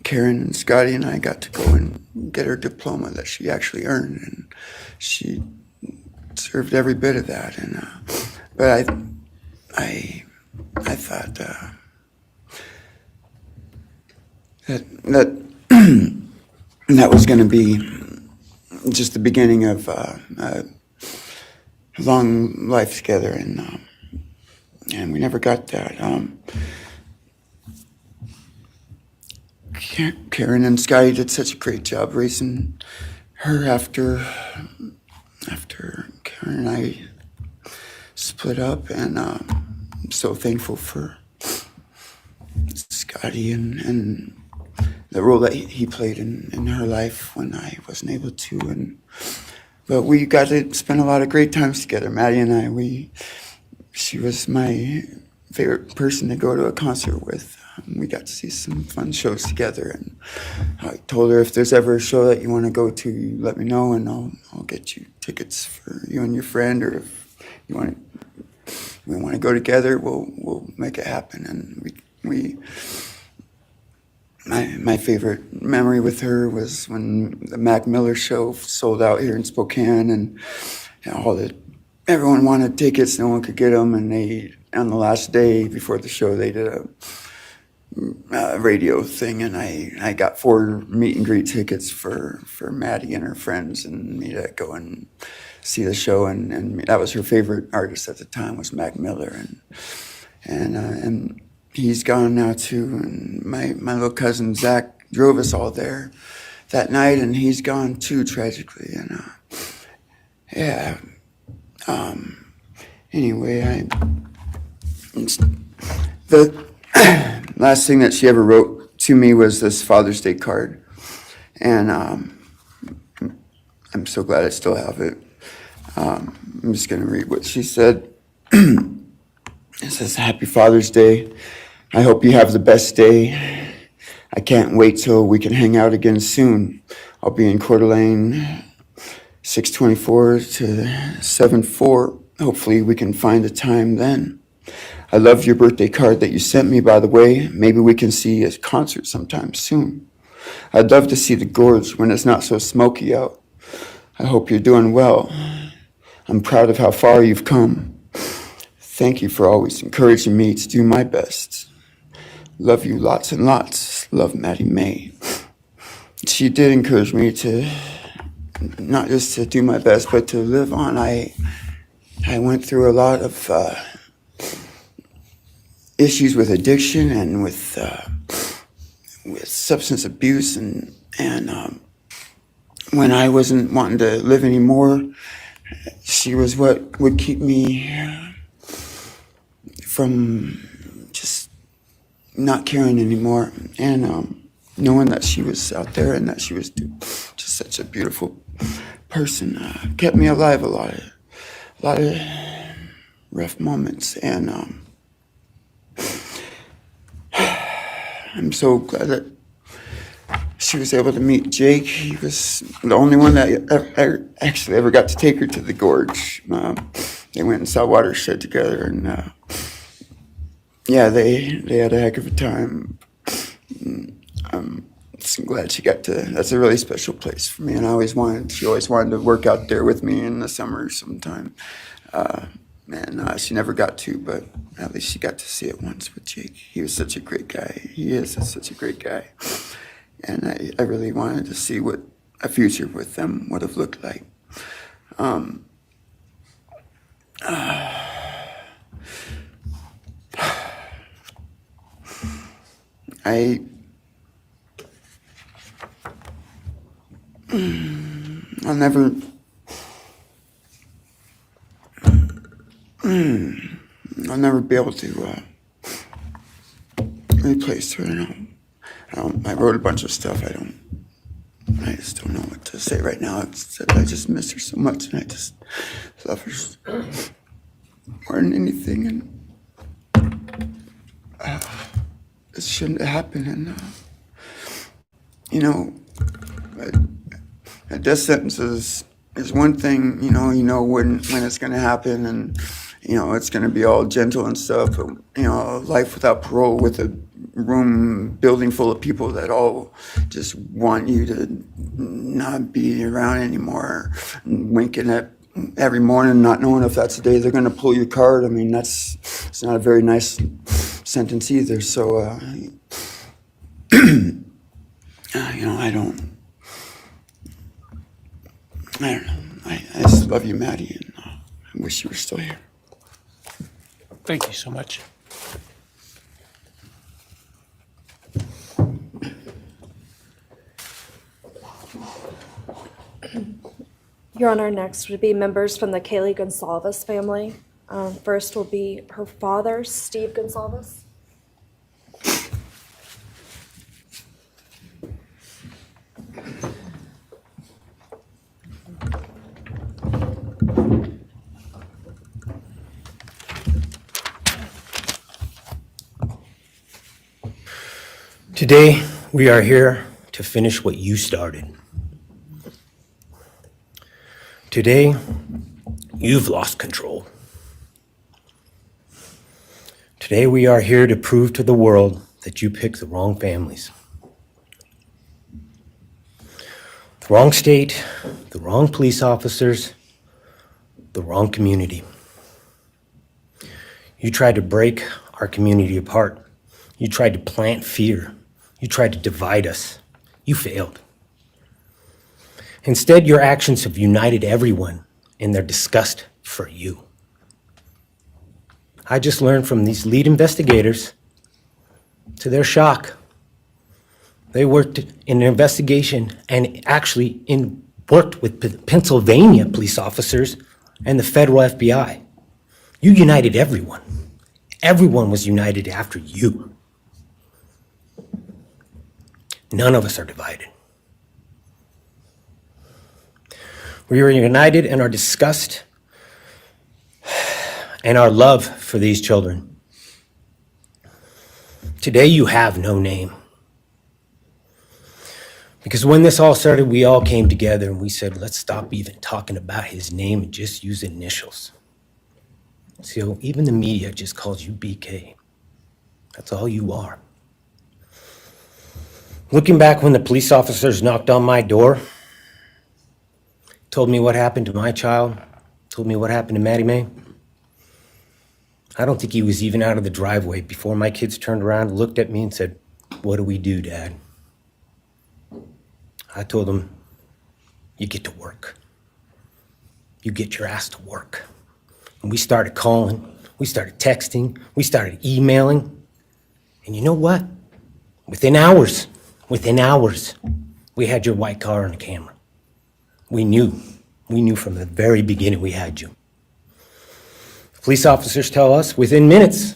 Karen and Scotty and I got to go and get her diploma that she actually earned, and she deserved every bit of that. And but I thought that was going to be just the beginning of a long life together, and we never got that. Karen and Scotty did such a great job raising her after Karen and I split up, and I'm so thankful for Scotty and the role that he played in her life when I wasn't able to. But we got to spend a lot of great times together, Maddie and I. She was my favorite person to go to a concert with. We got to see some fun shows together, and I told her, if there's ever a show that you want to go to, you let me know, and I'll get you tickets for you and your friend, or if we want to go together, we'll make it happen. And my favorite memory with her was when the Mac Miller show sold out here in Spokane, and everyone wanted tickets, no one could get them, and on the last day before the show, they did a radio thing, and I got 4 meet and greet tickets for Maddie and her friends and me to go and see the show, and that was her favorite artist at the time, was Mac Miller, and he's gone now too, and my little cousin Zach drove us all there that night, and he's gone too, tragically, Yeah. Anyway, the last thing that she ever wrote to me was this Father's Day card. And I'm so glad I still have it. I'm just going to read what she said. It says, "Happy Father's Day. I hope you have the best day. I can't wait till we can hang out again soon. I'll be in Coeur d'Alene, 624 to 74. Hopefully we can find a time then. I loved your birthday card that you sent me, by the way. Maybe we can see a concert sometime soon. I'd love to see the gorge when it's not so smoky out. I hope you're doing well. I'm proud of how far you've come. Thank you for always encouraging me to do my best. Love you lots and lots. Love, Maddie May." She did encourage me to not just to do my best, but to live on. I went through a lot of issues with addiction and with substance abuse, and when I wasn't wanting to live anymore, she was what would keep me from just not caring anymore, and knowing that she was out there and that she was just such a beautiful person kept me alive a lot of rough moments, and I'm so glad that she was able to meet Jake. He was the only one that I actually ever got to take her to the gorge. They went and saw Watershed together, and yeah, they had a heck of a time. I'm just glad she got to. That's a really special place for me, and she always wanted to work out there with me in the summer sometime. And she never got to, but at least she got to see it once with Jake. He was such a great guy. He is such a great guy. And I really wanted to see what a future with them would have looked like. I'll never be able to replace her. I wrote a bunch of stuff. I just don't know what to say right now. I just miss her so much, and I just love her more than anything. And it shouldn't have happened. And a death sentence is one thing. You know when it's going to happen, and it's going to be all gentle and stuff. But life without parole, with a building full of people that all just want you to not be around anymore, and winking at every morning, not knowing if that's the day they're going to pull your card. I mean, it's not a very nice sentence either. So, I don't know. I just love you, Maddie, and I wish you were still here. Thank you so much. Your Honor, next would be members from the Christy Gonzalez family. First will be her father, Steve Gonzalez. Today, we are here to finish what you started. Today, you've lost control. Today, we are here to prove to the world that you picked the wrong families. The wrong state, the wrong police officers, the wrong community. You tried to break our community apart. You tried to plant fear. You tried to divide us. You failed. Instead, your actions have united everyone in their disgust for you. I just learned from these lead investigators, to their shock, they worked in an investigation and actually in worked with Pennsylvania police officers and the federal FBI. You united everyone. Everyone was united after you. None of us are divided. We are united in our disgust and our love for these children. Today you have no name. Because when this all started, we all came together and we said, let's stop even talking about his name and just use initials. So even the media just calls you BK. That's all you are. Looking back when the police officers knocked on my door, told me what happened to my child, told me what happened to Maddie Mae, I don't think he was even out of the driveway before my kids turned around, looked at me and said, what do we do, Dad? I told him, you get to work. You get your ass to work. And we started calling, we started texting, we started emailing. And you know what? Within hours, we had your white car on the camera. We knew from the very beginning we had you. Police officers tell us within minutes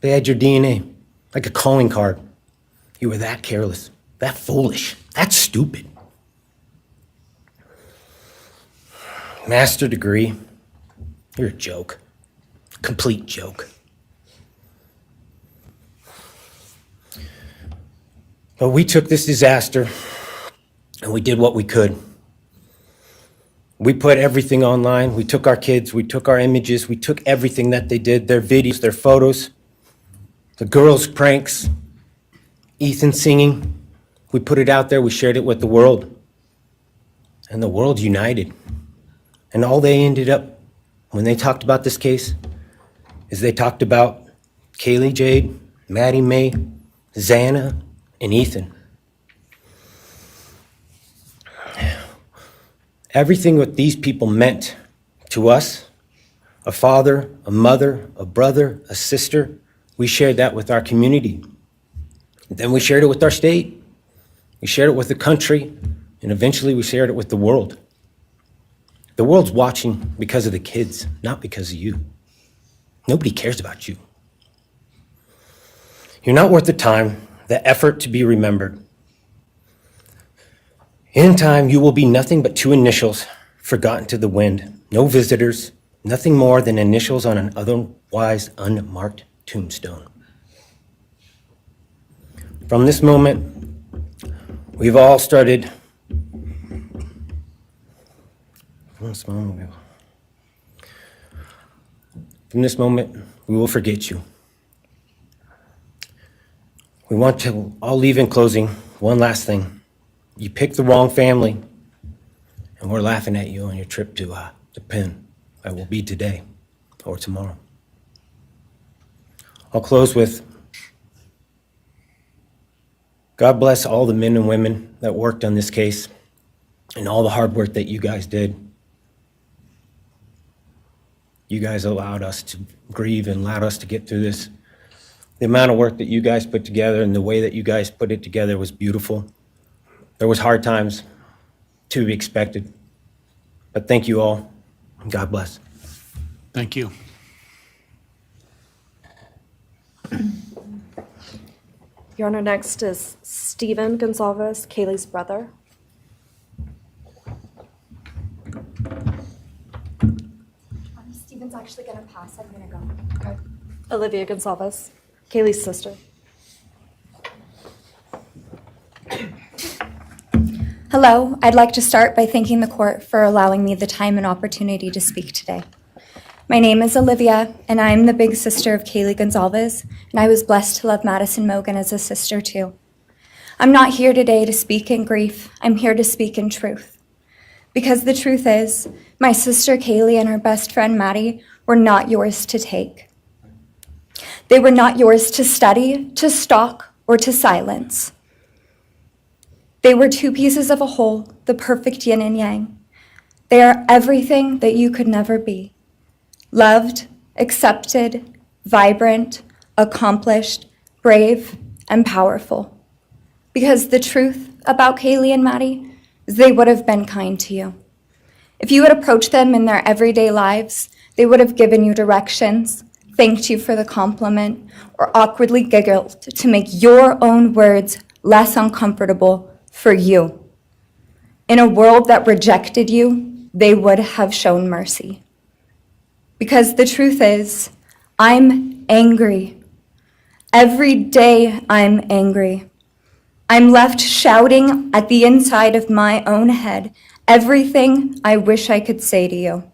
they had your DNA, like a calling card. You were that careless, that foolish, that stupid. Master degree, you're a joke, complete joke. But we took this disaster and we did what we could. We put everything online. We took our kids, we took our images, we took everything that they did, their videos, their photos, the girls' pranks, Ethan singing. We put it out there, we shared it with the world. And the world united. And all they ended up, when they talked about this case, is they talked about Kaylee Jade, Maddie Mae, Xana, and Ethan. Everything what these people meant to us, a father, a mother, a brother, a sister, we shared that with our community. Then we shared it with our state. We shared it with the country, and eventually we shared it with the world. The world's watching because of the kids, not because of you. Nobody cares about you. You're not worth the time, the effort to be remembered. In time, you will be nothing but two initials forgotten to the wind. No visitors, nothing more than initials on an otherwise unmarked tombstone. From this moment, we've all started. From this moment, we will forget you. We want to all leave in closing one last thing. You picked the wrong family, and we're laughing at you on your trip to the pen. That will be today or tomorrow. I'll close with, God bless all the men and women that worked on this case and all the hard work that you guys did. You guys allowed us to grieve and allowed us to get through this. The amount of work that you guys put together and the way that you guys put it together was beautiful. There was hard times to be expected, but thank you all, and God bless. Thank you. Your Honor, next is Stephen Gonzalez, Kaylee's brother. Stephen's actually gonna pass. I'm gonna go. Okay. Olivia Gonzalez, Kaylee's sister. Hello, I'd like to start by thanking the court for allowing me the time and opportunity to speak today. My name is Olivia, and I'm the big sister of Kaylee Gonzalez, and I was blessed to love Madison Mogen as a sister too. I'm not here today to speak in grief, I'm here to speak in truth. Because the truth is, my sister Kaylee and her best friend Maddie were not yours to take. They were not yours to study, to stalk, or to silence. They were two pieces of a whole, the perfect yin and yang. They are everything that you could never be. Loved, accepted, vibrant, accomplished, brave, and powerful. Because the truth about Kaylee and Maddie, is they would have been kind to you. If you had approached them in their everyday lives, they would have given you directions, thanked you for the compliment, or awkwardly giggled to make your own words less uncomfortable for you. In a world that rejected you, they would have shown mercy. Because the truth is, I'm angry. Every day I'm angry. I'm left shouting at the inside of my own head everything I wish I could say to you.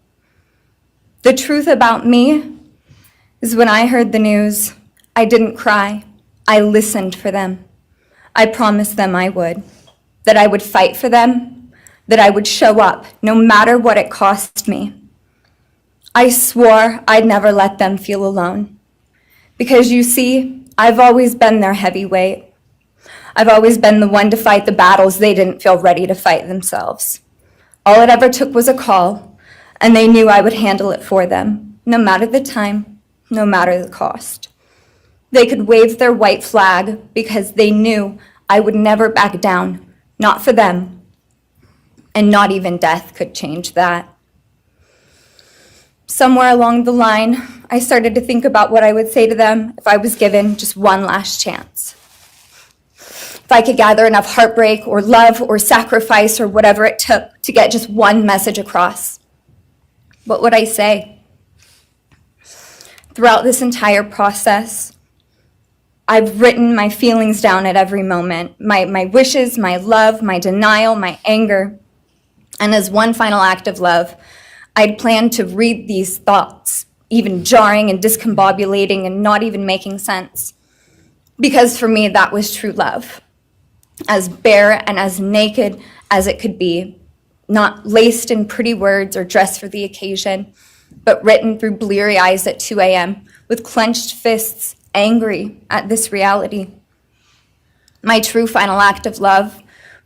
The truth about me is when I heard the news, I didn't cry. I listened for them. I promised them I would, that I would fight for them, that I would show up no matter what it cost me. I swore I'd never let them feel alone. Because you see, I've always been their heavyweight. I've always been the one to fight the battles they didn't feel ready to fight themselves. All it ever took was a call, and they knew I would handle it for them, no matter the time, no matter the cost. They could wave their white flag because they knew I would never back down, not for them, and not even death could change that. Somewhere along the line, I started to think about what I would say to them if I was given just one last chance. If I could gather enough heartbreak or love or sacrifice or whatever it took to get just one message across, what would I say? Throughout this entire process, I've written my feelings down at every moment, my wishes, my love, my denial, my anger. And as one final act of love, I'd planned to read these thoughts, even jarring and discombobulating and not even making sense. Because for me, that was true love. As bare and as naked as it could be, not laced in pretty words or dressed for the occasion, but written through bleary eyes at 2 a.m. with clenched fists, angry at this reality. My true final act of love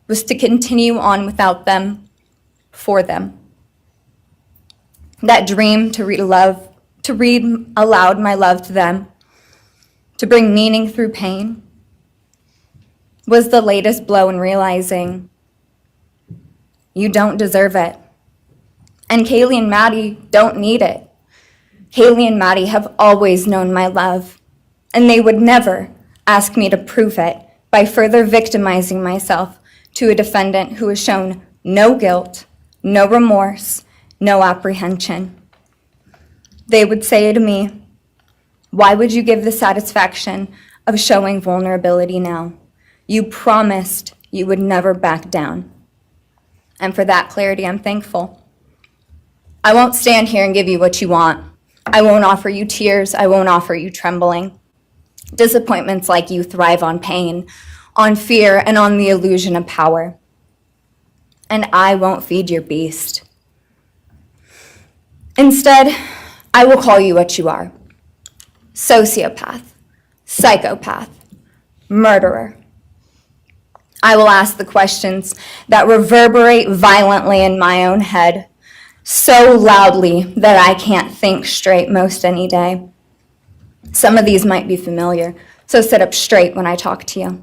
was to continue on without them, for them. That dream to read aloud my love to them, to bring meaning through pain, was the latest blow in realizing you don't deserve it. And Kaylee and Maddie don't need it. Kaylee and Maddie have always known my love, and they would never ask me to prove it by further victimizing myself to a defendant who has shown no guilt, no remorse, no apprehension. They would say to me, "Why would you give the satisfaction of showing vulnerability now? You promised you would never back down." And for that clarity, I'm thankful. I won't stand here and give you what you want. I won't offer you tears. I won't offer you trembling. Disappointments like you thrive on pain, on fear, and on the illusion of power. And I won't feed your beast. Instead, I will call you what you are: sociopath, psychopath, murderer. I will ask the questions that reverberate violently in my own head, so loudly that I can't think straight most any day. Some of these might be familiar, so sit up straight when I talk to you.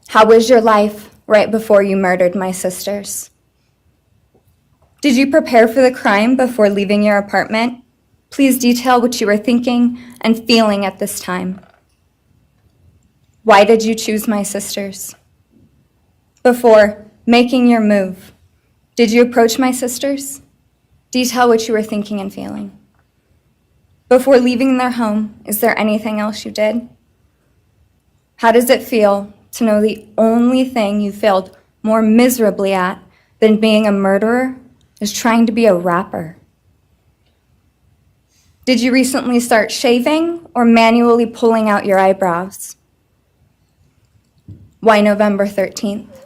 How was your life right before you murdered my sisters? Did you prepare for the crime before leaving your apartment? Please detail what you were thinking and feeling at this time. Why did you choose my sisters? Before making your move, did you approach my sisters? Detail what you were thinking and feeling. Before leaving their home, is there anything else you did? How does it feel to know the only thing you failed more miserably at than being a murderer is trying to be a rapper? Did you recently start shaving or manually pulling out your eyebrows? Why November 13th?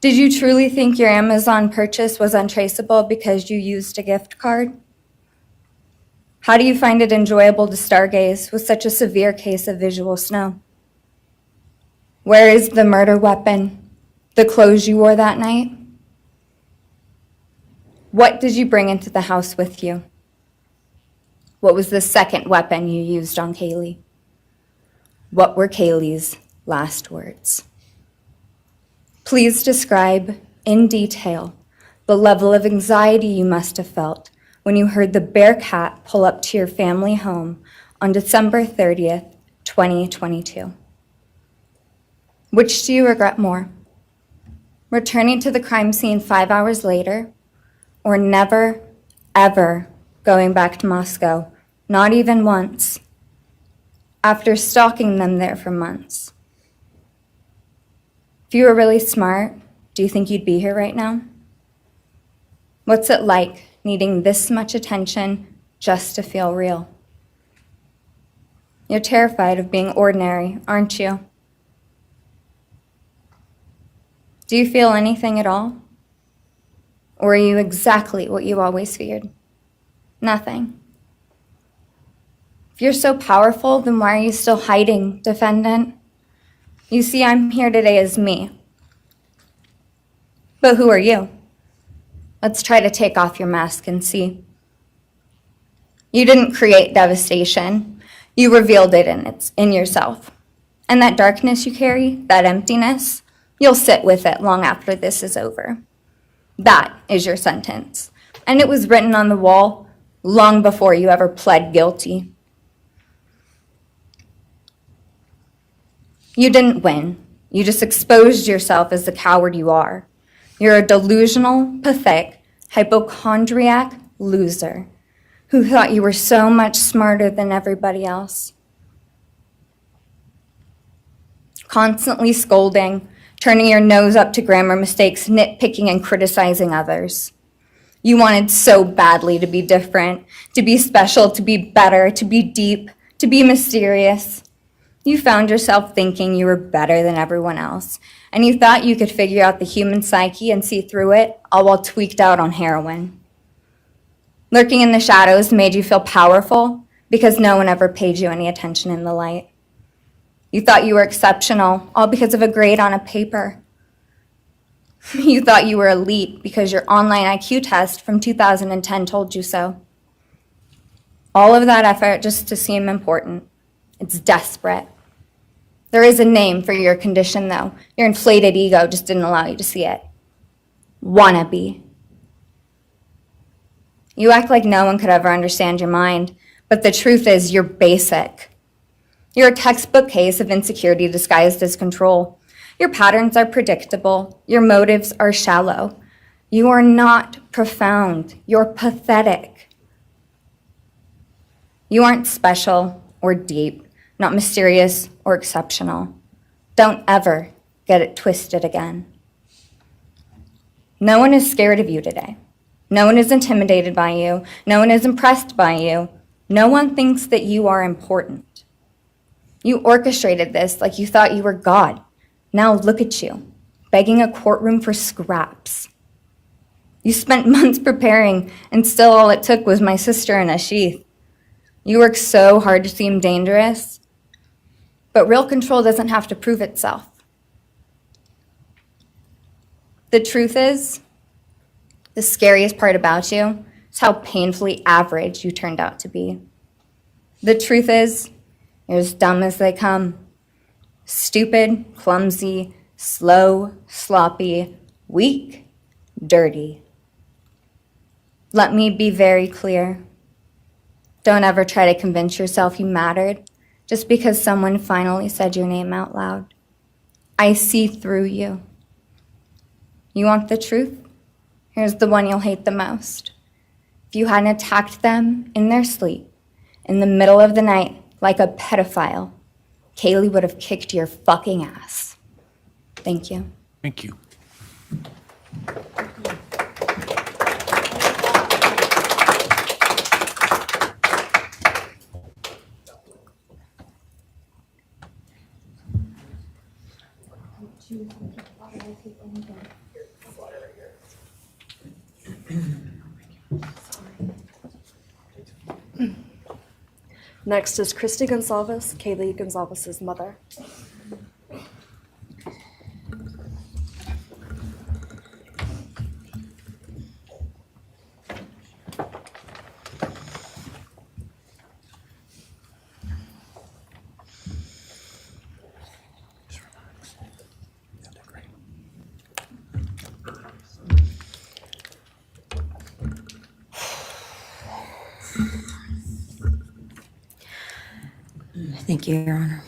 Did you truly think your Amazon purchase was untraceable because you used a gift card? How do you find it enjoyable to stargaze with such a severe case of visual snow? Where is the murder weapon, the clothes you wore that night? What did you bring into the house with you? What was the second weapon you used on Kaylee? What were Kaylee's last words? Please describe in detail the level of anxiety you must have felt when you heard the Bearcat pull up to your family home on December 30th, 2022. Which do you regret more? Returning to the crime scene 5 hours later, or never, ever going back to Moscow, not even once, after stalking them there for months? If you were really smart, do you think you'd be here right now? What's it like needing this much attention just to feel real? You're terrified of being ordinary, aren't you? Do you feel anything at all? Or are you exactly what you always feared? Nothing. If you're so powerful, then why are you still hiding, defendant? You see, I'm here today as me. But who are you? Let's try to take off your mask and see. You didn't create devastation. You revealed it in yourself. And that darkness you carry, that emptiness, you'll sit with it long after this is over. That is your sentence. And it was written on the wall long before you ever pled guilty. You didn't win. You just exposed yourself as the coward you are. You're a delusional, pathetic, hypochondriac loser who thought you were so much smarter than everybody else. Constantly scolding, turning your nose up to grammar mistakes, nitpicking and criticizing others. You wanted so badly to be different, to be special, to be better, to be deep, to be mysterious. You found yourself thinking you were better than everyone else, and you thought you could figure out the human psyche and see through it, all while tweaked out on heroin. Lurking in the shadows made you feel powerful because no one ever paid you any attention in the light. You thought you were exceptional, all because of a grade on a paper. You thought you were elite because your online IQ test from 2010 told you so. All of that effort just to seem important. It's desperate. There is a name for your condition, though. Your inflated ego just didn't allow you to see it. Wannabe. You act like no one could ever understand your mind, but the truth is you're basic. You're a textbook case of insecurity disguised as control. Your patterns are predictable. Your motives are shallow. You are not profound. You're pathetic. You aren't special or deep, not mysterious or exceptional. Don't ever get it twisted again. No one is scared of you today. No one is intimidated by you. No one is impressed by you. No one thinks that you are important. You orchestrated this like you thought you were God. Now look at you, begging a courtroom for scraps. You spent months preparing, and still all it took was my sister in a sheath. You work so hard to seem dangerous, but real control doesn't have to prove itself. The truth is, the scariest part about you is how painfully average you turned out to be. The truth is, you're as dumb as they come. Stupid, clumsy, slow, sloppy, weak, dirty. Let me be very clear. Don't ever try to convince yourself you mattered just because someone finally said your name out loud. I see through you. You want the truth? Here's the one you'll hate the most. If you hadn't attacked them in their sleep, in the middle of the night, like a pedophile, Kaylee would have kicked your fucking ass. Thank you. Thank you. Next is Christy Gonzalez, Kaylee Gonzalez's mother. Thank you, Your Honor.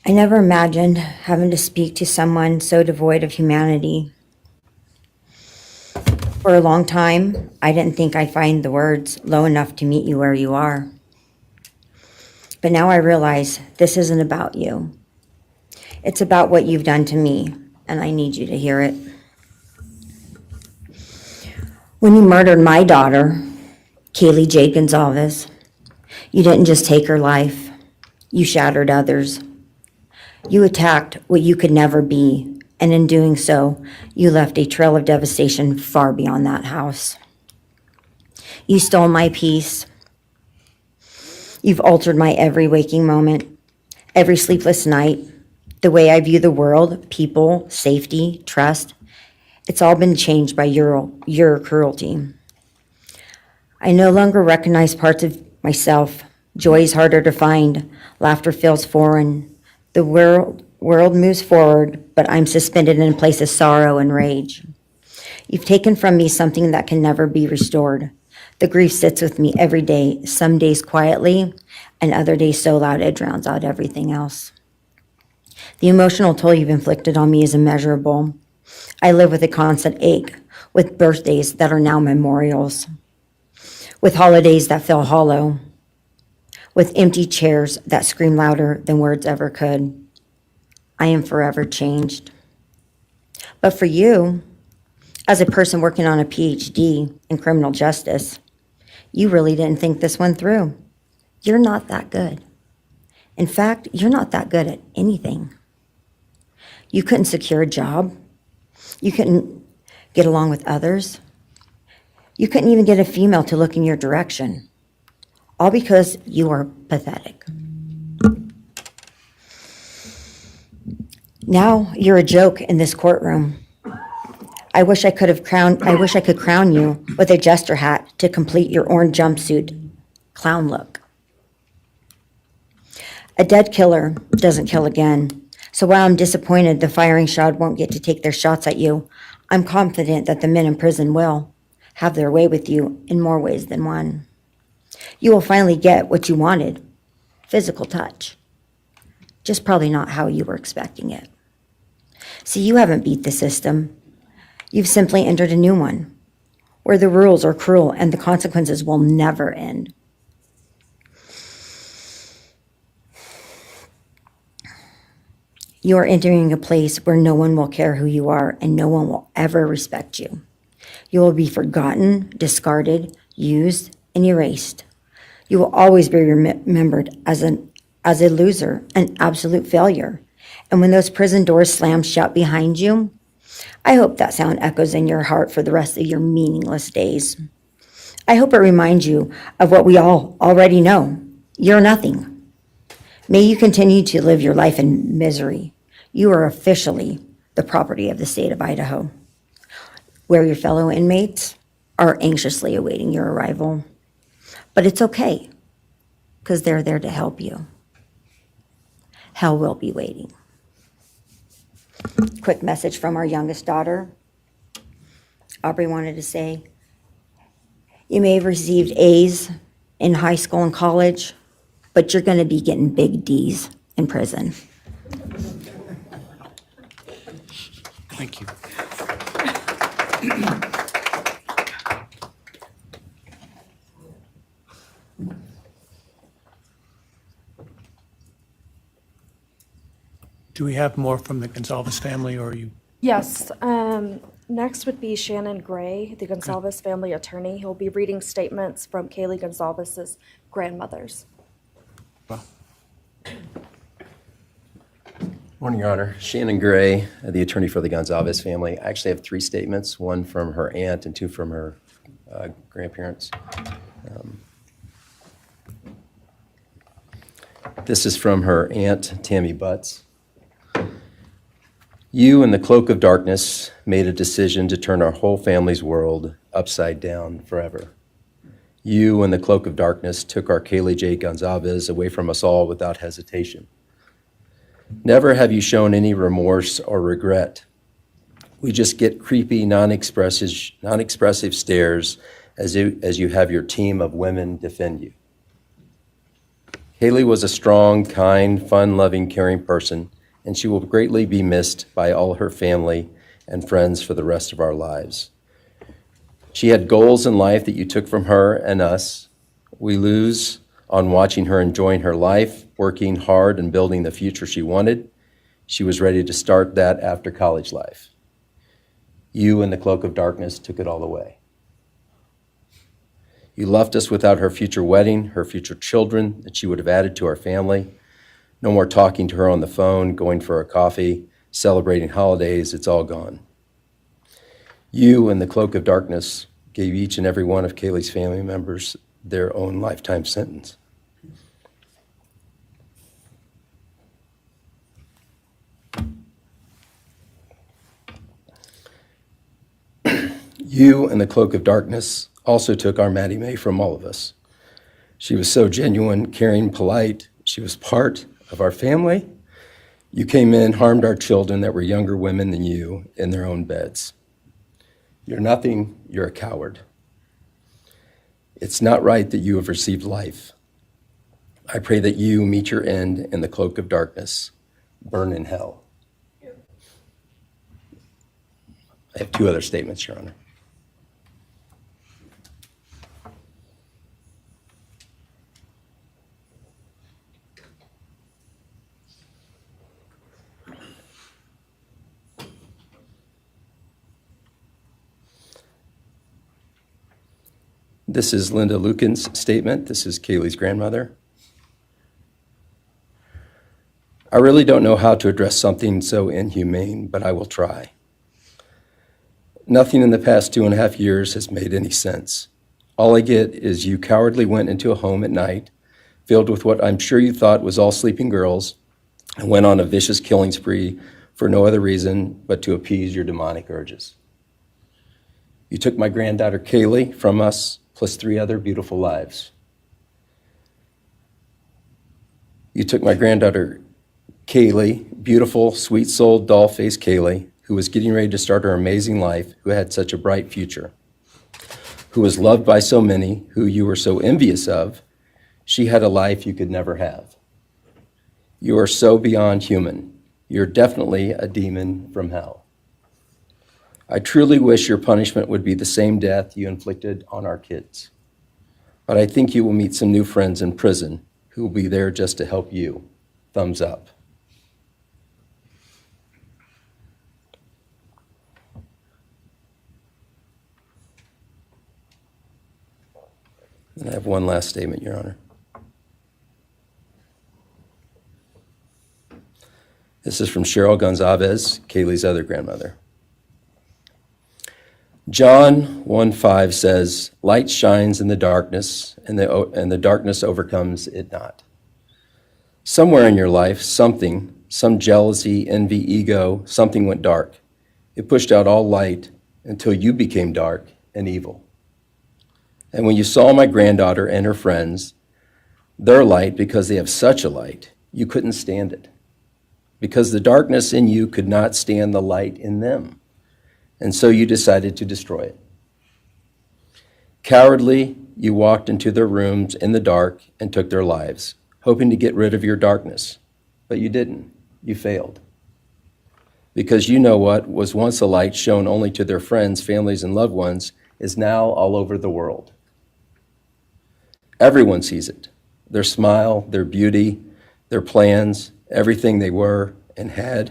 I never imagined having to speak to someone so devoid of humanity. For a long time, I didn't think I'd find the words low enough to meet you where you are. But now I realize this isn't about you. It's about what you've done to me, and I need you to hear it. When you murdered my daughter, Kaylee J. Gonzalez, you didn't just take her life, you shattered others. You attacked what you could never be, and in doing so, you left a trail of devastation far beyond that house. You stole my peace. You've altered my every waking moment, every sleepless night, the way I view the world, people, safety, trust. It's all been changed by your cruelty. I no longer recognize parts of myself. Joy is harder to find. Laughter feels foreign. The world moves forward, but I'm suspended in a place of sorrow and rage. You've taken from me something that can never be restored. The grief sits with me every day, some days quietly, and other days so loud it drowns out everything else. The emotional toll you've inflicted on me is immeasurable. I live with a constant ache, with birthdays that are now memorials, with holidays that feel hollow, with empty chairs that scream louder than words ever could. I am forever changed. But for you, as a person working on a PhD in criminal justice, you really didn't think this one through. You're not that good. In fact, you're not that good at anything. You couldn't secure a job. You couldn't get along with others. You couldn't even get a female to look in your direction. All because you are pathetic. Now you're a joke in this courtroom. I wish I could crown you with a jester hat to complete your orange jumpsuit clown look. A dead killer doesn't kill again. So while I'm disappointed the firing squad won't get to take their shots at you, I'm confident that the men in prison will have their way with you in more ways than one. You will finally get what you wanted, physical touch. Just probably not how you were expecting it. See, you haven't beat the system. You've simply entered a new one, where the rules are cruel and the consequences will never end. You are entering a place where no one will care who you are and no one will ever respect you. You will be forgotten, discarded, used, and erased. You will always be remembered as a loser, an absolute failure. And when those prison doors slam shut behind you, I hope that sound echoes in your heart for the rest of your meaningless days. I hope it reminds you of what we all already know. You're nothing. May you continue to live your life in misery. You are officially the property of the state of Idaho, where your fellow inmates are anxiously awaiting your arrival. But it's okay, because they're there to help you. Hell will be waiting. Quick message from our youngest daughter. Aubrey wanted to say, you may have received A's in high school and college, but you're going to be getting big D's in prison. Thank you. Do we have more from the Gonzalez family, or are you? Yes. Next would be Shannon Gray, the Gonzalez family attorney. He'll be reading statements from Kaylee Gonzalez's grandmothers. Well, Morning, Your Honor. Shannon Gray, the attorney for the Gonzalez family. I actually have 3 statements, one from her aunt and 2 from her grandparents. This is from her aunt, Tammy Butts. You, in the cloak of darkness, made a decision to turn our whole family's world upside down forever. You, in the cloak of darkness, took our Kaylee J. Gonzalez away from us all without hesitation. Never have you shown any remorse or regret. We just get creepy, non-expressive stares as you have your team of women defend you. Kaylee was a strong, kind, fun-loving, caring person, and she will greatly be missed by all her family and friends for the rest of our lives. She had goals in life that you took from her and us. We lose on watching her enjoying her life, working hard and building the future she wanted. She was ready to start that after college life. You in the cloak of darkness took it all away. You left us without her future wedding, her future children that she would have added to our family. No more talking to her on the phone, going for a coffee, celebrating holidays. It's all gone. You in the cloak of darkness gave each and every one of Kaylee's family members their own lifetime sentence. You in the cloak of darkness also took our Maddie Mae from all of us. She was so genuine, caring, polite. She was part of our family. You came in, harmed our children that were younger women than you in their own beds. You're nothing, you're a coward. It's not right that you have received life. I pray that you meet your end in the cloak of darkness, burn in hell. I have two other statements, Your Honor. This is Linda Lucan's statement. This is Kaylee's grandmother. I really don't know how to address something so inhumane, but I will try. Nothing in the past 2.5 years has made any sense. All I get is you cowardly went into a home at night, filled with what I'm sure you thought was all sleeping girls, and went on a vicious killing spree for no other reason but to appease your demonic urges. You took my granddaughter Kaylee from us, plus 3 other beautiful lives. You took my granddaughter Kaylee, beautiful, sweet-souled, doll-faced Kaylee, who was getting ready to start her amazing life, who had such a bright future, who was loved by so many, who you were so envious of. She had a life you could never have. You are so beyond human. You're definitely a demon from hell. I truly wish your punishment would be the same death you inflicted on our kids. But I think you will meet some new friends in prison who will be there just to help you. Thumbs up. And I have one last statement, Your Honor. This is from Cheryl Gonzalez, Kaylee's other grandmother. John 1:5 says, "Light shines in the darkness, and the darkness overcomes it not." Somewhere in your life, some jealousy, envy, ego, something went dark. It pushed out all light until you became dark and evil. And when you saw my granddaughter and her friends, their light, because they have such a light, you couldn't stand it. Because the darkness in you could not stand the light in them. And so you decided to destroy it. Cowardly, you walked into their rooms in the dark and took their lives, hoping to get rid of your darkness. But you didn't. You failed. Because you know what was once a light shown only to their friends, families, and loved ones is now all over the world. Everyone sees it. Their smile, their beauty, their plans, everything they were and had.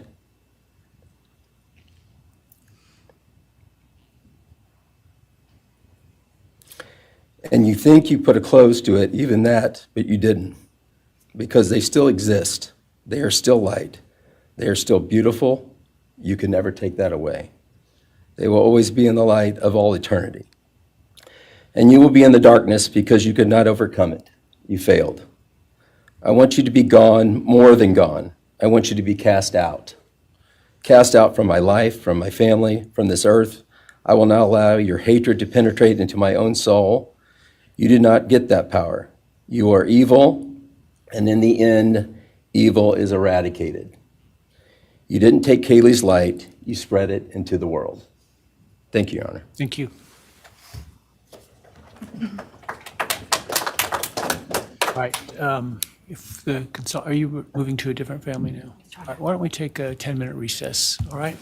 And you think you put a close to it, even that, but you didn't. Because they still exist. They are still light. They are still beautiful. You can never take that away. They will always be in the light of all eternity. And you will be in the darkness because you could not overcome it. You failed. I want you to be gone, more than gone. I want you to be cast out. Cast out from my life, from my family, from this earth. I will not allow your hatred to penetrate into my own soul. You did not get that power. You are evil, and in the end, evil is eradicated. You didn't take Kaylee's light, you spread it into the world. Thank you, Your Honor. Thank you. All right, are you moving to a different family now? All right, why don't we take a 10-minute recess, all right?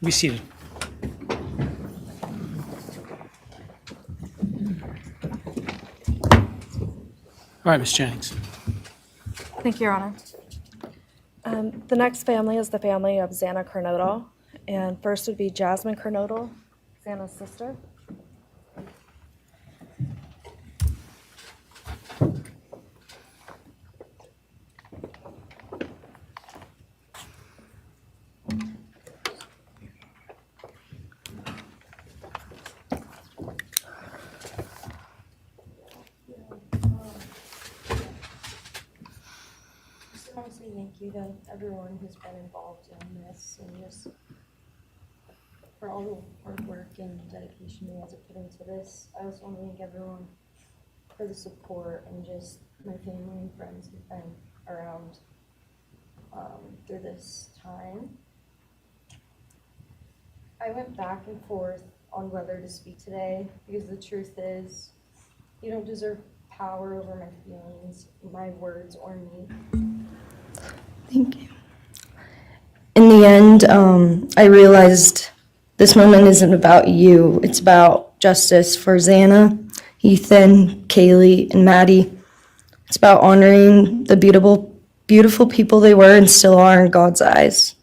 Be seated. All right, Ms. Jennings. Thank you, Your Honor. The next family is the family of Xana Kernodle, and first would be Jasmine Kernodle, Xana's sister. Just want to say thank you to everyone who's been involved in this and just for all the hard work and dedication you guys have put into this. I also want to thank everyone for the support and just my family and friends who've been around through this time. I went back and forth on whether to speak today because the truth is you don't deserve power over my feelings, my words, or me. Thank you. In the end, I realized this moment isn't about you. It's about justice for Xana, Ethan, Kaylee, and Maddie. It's about honoring the beautiful people they were and still are in God's eyes.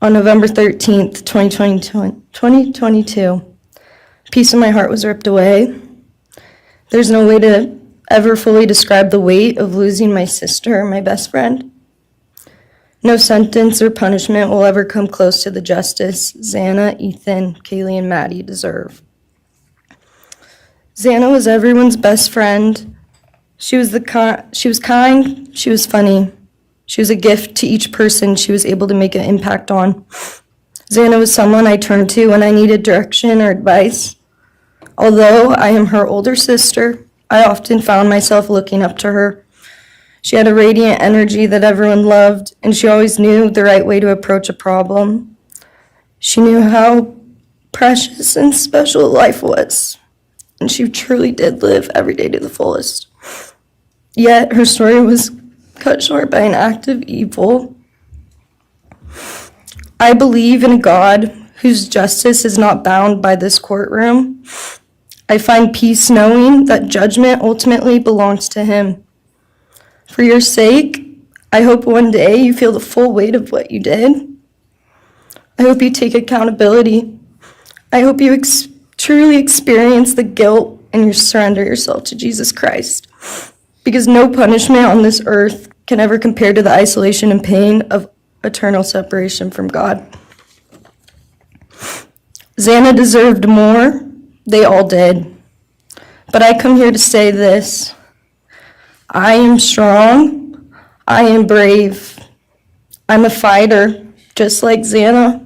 On November 13th, 2022, a piece of my heart was ripped away. There's no way to ever fully describe the weight of losing my sister, my best friend. No sentence or punishment will ever come close to the justice Xana, Ethan, Kaylee, and Maddie deserve. Xana was everyone's best friend. She was kind, she was funny. She was a gift to each person she was able to make an impact on. Xana was someone I turned to when I needed direction or advice. Although I am her older sister, I often found myself looking up to her. She had a radiant energy that everyone loved, and she always knew the right way to approach a problem. She knew how precious and special life was, and she truly did live every day to the fullest. Yet her story was cut short by an act of evil. I believe in a God whose justice is not bound by this courtroom. I find peace knowing that judgment ultimately belongs to Him. For your sake, I hope one day you feel the full weight of what you did. I hope you take accountability. I hope you truly experience the guilt and you surrender yourself to Jesus Christ. Because no punishment on this earth can ever compare to the isolation and pain of eternal separation from God. Xana deserved more. They all did. But I come here to say this. I am strong. I am brave. I'm a fighter, just like Xana.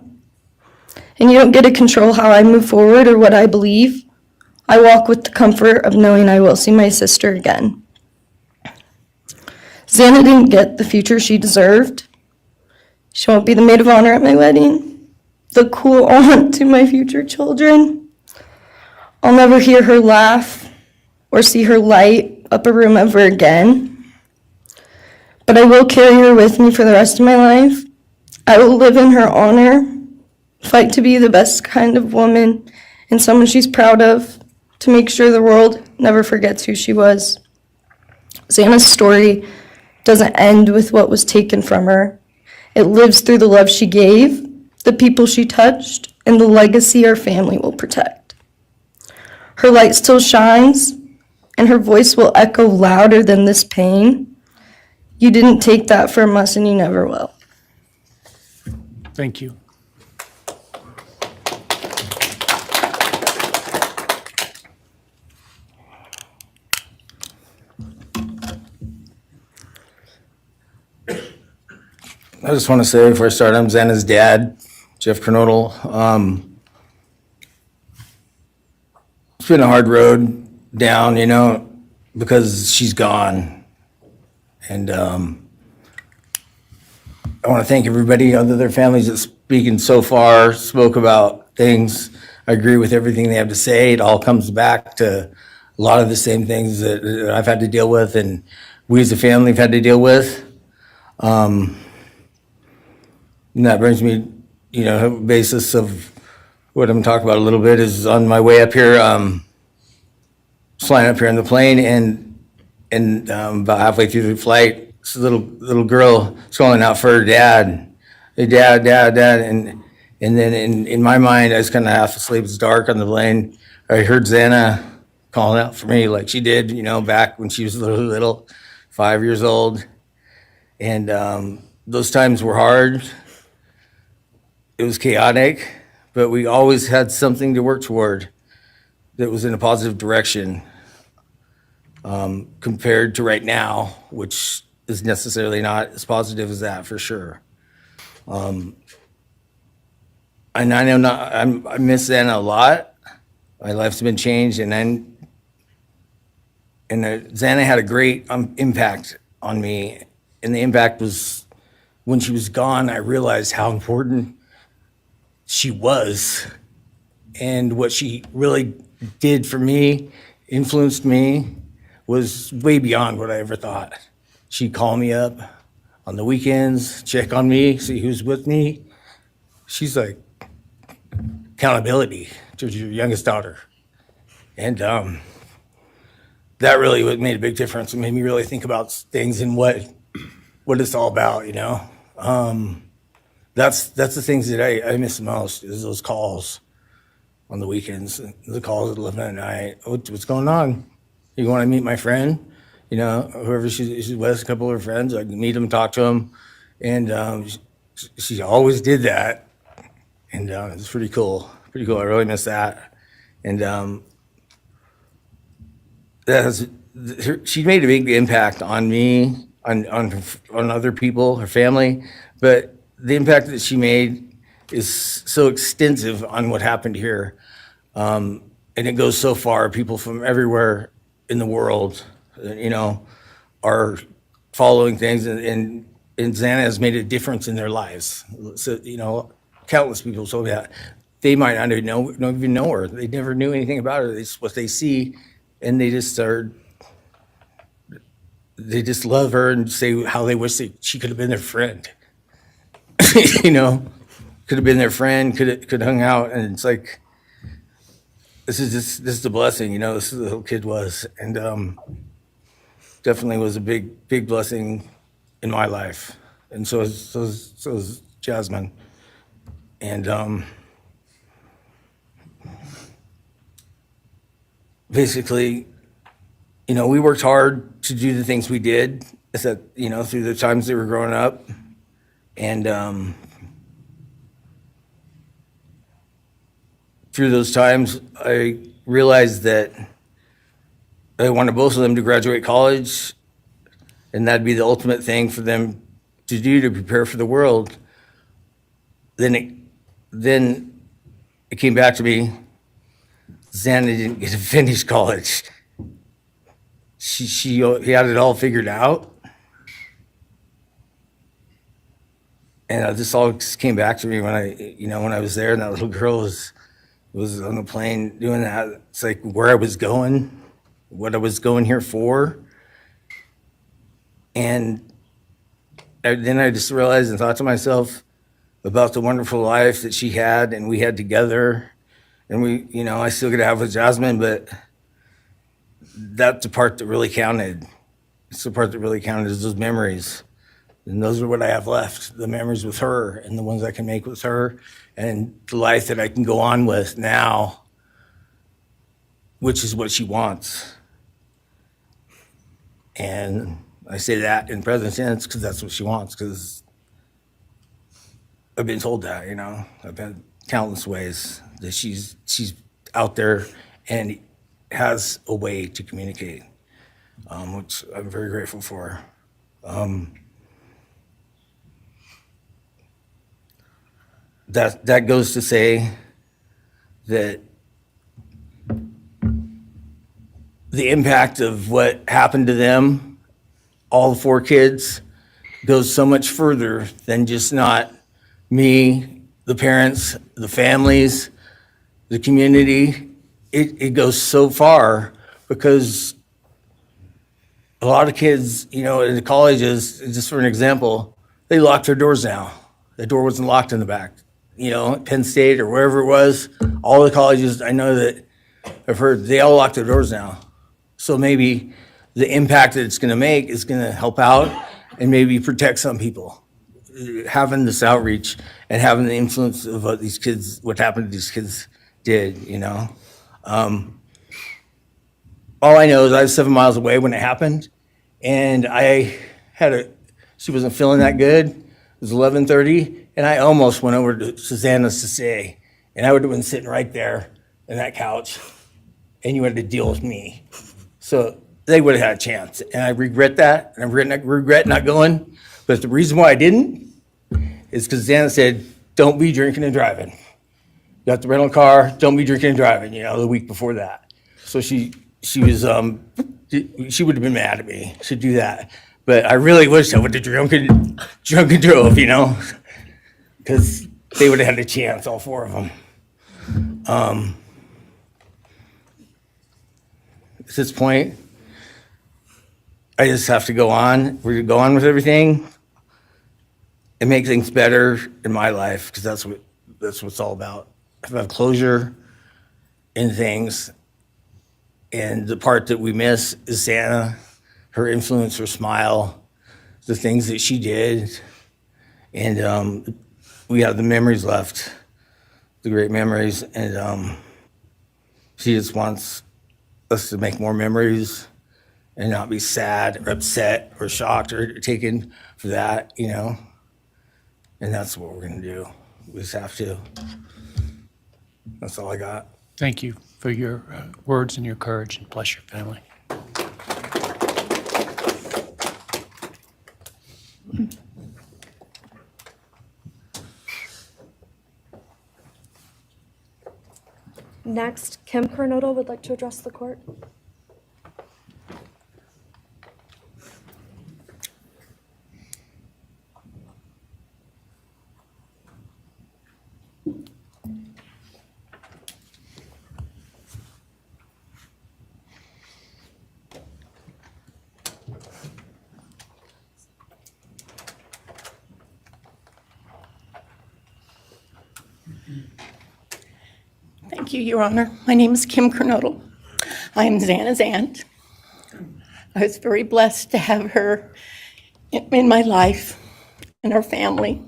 And you don't get to control how I move forward or what I believe. I walk with the comfort of knowing I will see my sister again. Xana didn't get the future she deserved. She won't be the maid of honor at my wedding, the cool aunt to my future children. I'll never hear her laugh or see her light up a room ever again. But I will carry her with me for the rest of my life. I will live in her honor, fight to be the best kind of woman and someone she's proud of, to make sure the world never forgets who she was. Xana's story doesn't end with what was taken from her. It lives through the love she gave, the people she touched, and the legacy our family will protect. Her light still shines, and her voice will echo louder than this pain. You didn't take that from us, and you never will. Thank you. I just want to say before I start, I'm Xana's dad, Jeff Kernodle. It's been a hard road down, because she's gone. And I want to thank everybody, other their families that's speaking so far, spoke about things. I agree with everything they have to say. It all comes back to a lot of the same things that I've had to deal with and we as a family have had to deal with. And that brings me basis of what I'm talking about a little bit is on my way up here, flying up here in the plane, and about halfway through the flight, this little girl is calling out for her dad. Hey, dad, dad, dad, and then in my mind, I was kind of half asleep. It's dark on the plane. I heard Xana calling out for me like she did, back when she was little, 5 years old. And those times were hard. It was chaotic, but we always had something to work toward that was in a positive direction, compared to right now, which is necessarily not as positive as that, for sure. And I know I miss Xana a lot. My life's been changed, and Xana had a great impact on me. And the impact was when she was gone, I realized how important she was and what she really did for me, influenced me, was way beyond what I ever thought. She'd call me up on the weekends, check on me, see who's with me. She's like accountability to your youngest daughter. And that really made a big difference. It made me really think about things and what it's all about, That's the things that I miss the most, is those calls on the weekends, the calls at 11 at night. What's going on? You want to meet my friend? Whoever she's with, a couple of her friends, I can meet them, talk to them. And she always did that. And it's pretty cool. Pretty cool. I really miss that. And she made a big impact on me, on other people, her family. But the impact that she made is so extensive on what happened here. And it goes so far. People from everywhere in the world, are following things. And Xana has made a difference in their lives. So, countless people told me that. They might not even know her. They never knew anything about her. It's what they see, and they just love her and say how they wish she could have been their friend. Could have been their friend, could hung out, and it's like, this is a blessing, this is the little kid was, and definitely was a big blessing in my life, and so is Jasmine, and basically, we worked hard to do the things we did, through the times they were growing up. And through those times, I realized that I wanted both of them to graduate college, and that'd be the ultimate thing for them to do to prepare for the world. Then it came back to me, Xana didn't get to finish college. He had it all figured out. And this all came back to me when I was there, and that little girl was on the plane doing that. It's like where I was going, what I was going here for. And then I just realized and thought to myself about the wonderful life that she had and we had together. And I still get to have with Jasmine, but that's the part that really counted. It's the part that really counted, is those memories. And those are what I have left, the memories with her and the ones I can make with her and the life that I can go on with now, which is what she wants. And I say that in present tense because that's what she wants, because I've been told that, I've had countless ways that she's out there and has a way to communicate, which I'm very grateful for. That goes to say that the impact of what happened to them, all 4 kids, goes so much further than just not me, the parents, the families, the community. It goes so far because a lot of kids, in the colleges, just for an example, they locked their doors now. The door wasn't locked in the back. Penn State or wherever it was, all the colleges, I know that I've heard they all lock their doors now. So maybe the impact that it's going to make is going to help out and maybe protect some people. Having this outreach and having the influence of what happened to these kids did, all I know is I was 7 miles away when it happened, and she wasn't feeling that good. It was 11:30, and I almost went over to Susanna's to say, and I would have been sitting right there on that couch, and you had to deal with me. So they would have had a chance, and I regret that, and I regret not going. But the reason why I didn't is because Susanna said, "Don't be drinking and driving. You got the rental car. Don't be drinking and driving." The week before that, so she was she would have been mad at me to do that. But I really wish I would have drunk and drove, because they would have had a chance, all four of them. At this point, I just have to go on. We're going to go on with everything and make things better in my life, because that's what it's all about. If I have closure in things, and the part that we miss is Santa, her influence, her smile, the things that she did, and we have the memories left, the great memories, and she just wants us to make more memories and not be sad or upset or shocked or taken for that, and that's what we're gonna do. We just have to. That's all I got. Thank you for your words and your courage, and bless your family. Next, Kim Kernodle would like to address the court. Thank you, Your Honor. My name is Kim Kernodle. I am Xana's aunt. I was very blessed to have her in my life and our family.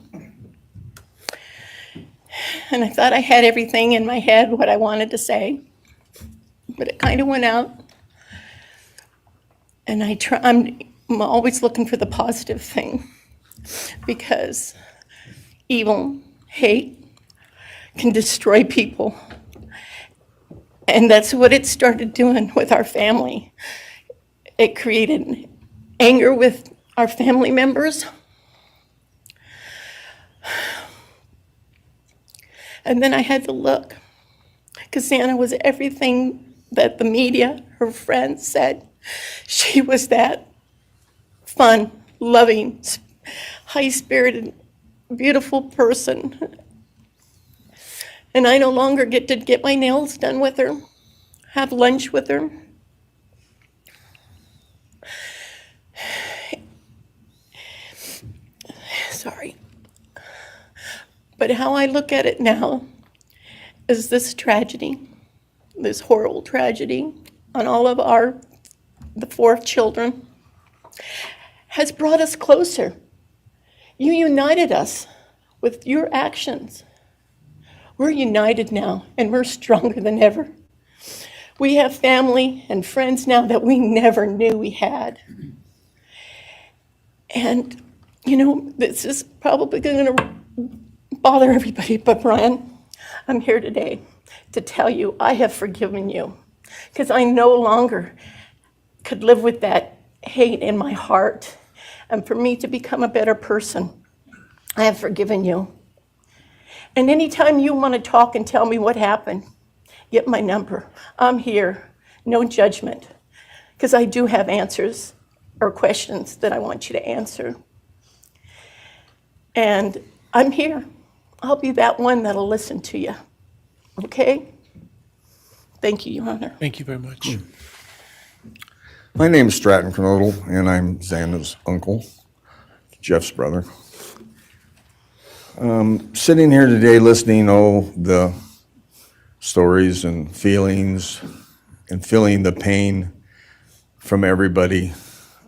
And I thought I had everything in my head, what I wanted to say, but it kind of went out. And I'm always looking for the positive thing, because evil, hate can destroy people. And that's what it started doing with our family. It created anger with our family members. And then I had to look, because Xana was everything that the media, her friends said. She was that fun, loving, high-spirited, beautiful person. And I no longer get to get my nails done with her, have lunch with her. Sorry. But how I look at it now is this tragedy, this horrible tragedy on all of the 4 children, has brought us closer. You united us with your actions. We're united now, and we're stronger than ever. We have family and friends now that we never knew we had. And, this is probably going to bother everybody, but Bryan, I'm here today to tell you I have forgiven you, because I no longer could live with that hate in my heart. And for me to become a better person, I have forgiven you. And anytime you want to talk and tell me what happened, get my number. I'm here, no judgment, because I do have answers or questions that I want you to answer. And I'm here. I'll be that one that'll listen to you. Okay? Thank you, Your Honor. Thank you very much. My name is Stratton Kernodle, and I'm Xana's uncle, Jeff's brother. Sitting here today listening to all the stories and feelings and feeling the pain from everybody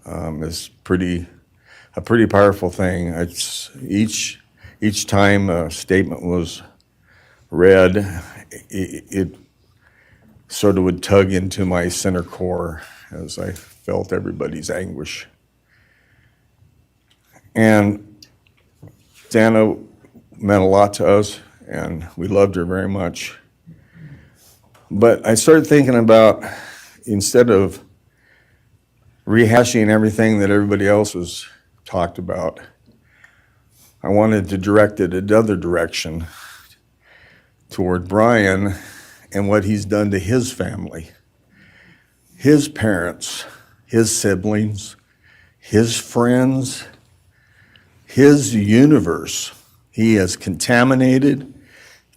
is a pretty powerful thing. It's each time a statement was read, it sort of would tug into my center core as I felt everybody's anguish. And Dana meant a lot to us, and we loved her very much. But I started thinking about, instead of rehashing everything that everybody else has talked about, I wanted to direct it another direction toward Bryan and what he's done to his family, his parents, his siblings, his friends, his universe. He has contaminated,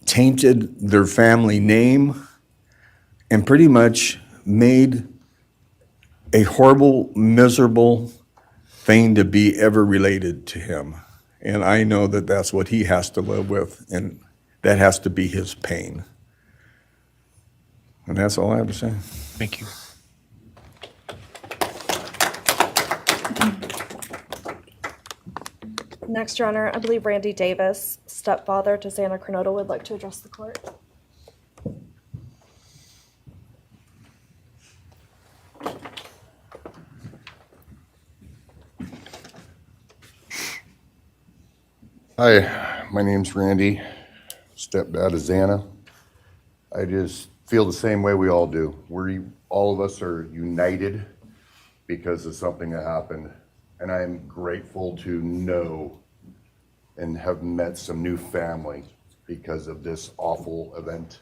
tainted their family name, and pretty much made a horrible, miserable thing to be ever related to him. And I know that that's what he has to live with, and that has to be his pain. And that's all I have to say. Thank you. Next, Your Honor, I believe Randy Davis, stepfather to Xana Kernodle, would like to address the court. Hi, my name's Randy, stepdad of Xana. I just feel the same way we all do. All of us are united because of something that happened, and I am grateful to know and have met some new family because of this awful event.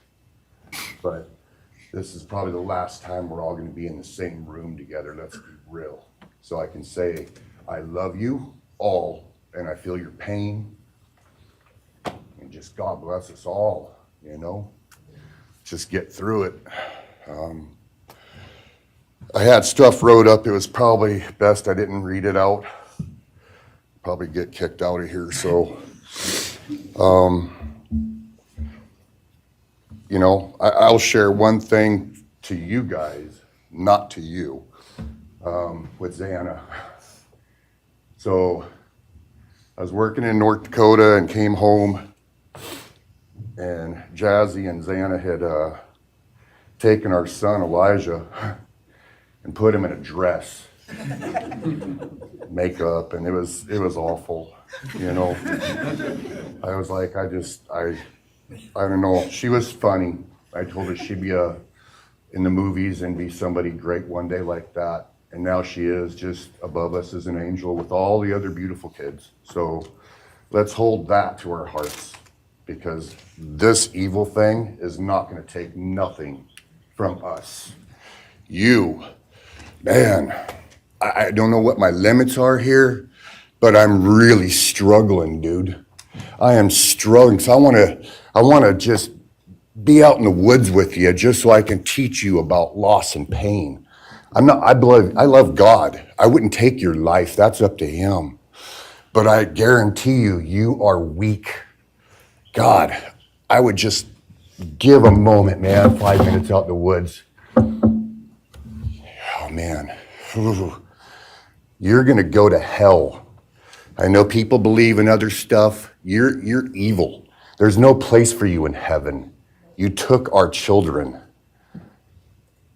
But this is probably the last time we're all going to be in the same room together, let's be real. So I can say, I love you all, and I feel your pain. And just God bless us all, you know? Just get through it. I had stuff wrote up. It was probably best I didn't read it out. Probably get kicked out of here, so. You know, I'll share one thing to you guys, not to you, with Xana. So I was working in North Dakota and came home, and Jazzy and Xana had taken our son Elijah and put him in a dress, makeup, and it was awful, you know. I was like, I don't know. She was funny. I told her she'd be in the movies and be somebody great one day like that, and now she is just above us as an angel with all the other beautiful kids. So let's hold that to our hearts, because this evil thing is not going to take nothing from us. You, man, I don't know what my limits are here, but I'm really struggling, dude. I am struggling. So I want to just be out in the woods with you, just so I can teach you about loss and pain. I love God. I wouldn't take your life. That's up to him. But I guarantee you, you are weak. God, I would just give a moment, man, 5 minutes out in the woods. Oh, man. You're going to go to hell. I know people believe in other stuff. You're evil. There's no place for you in heaven. You took our children.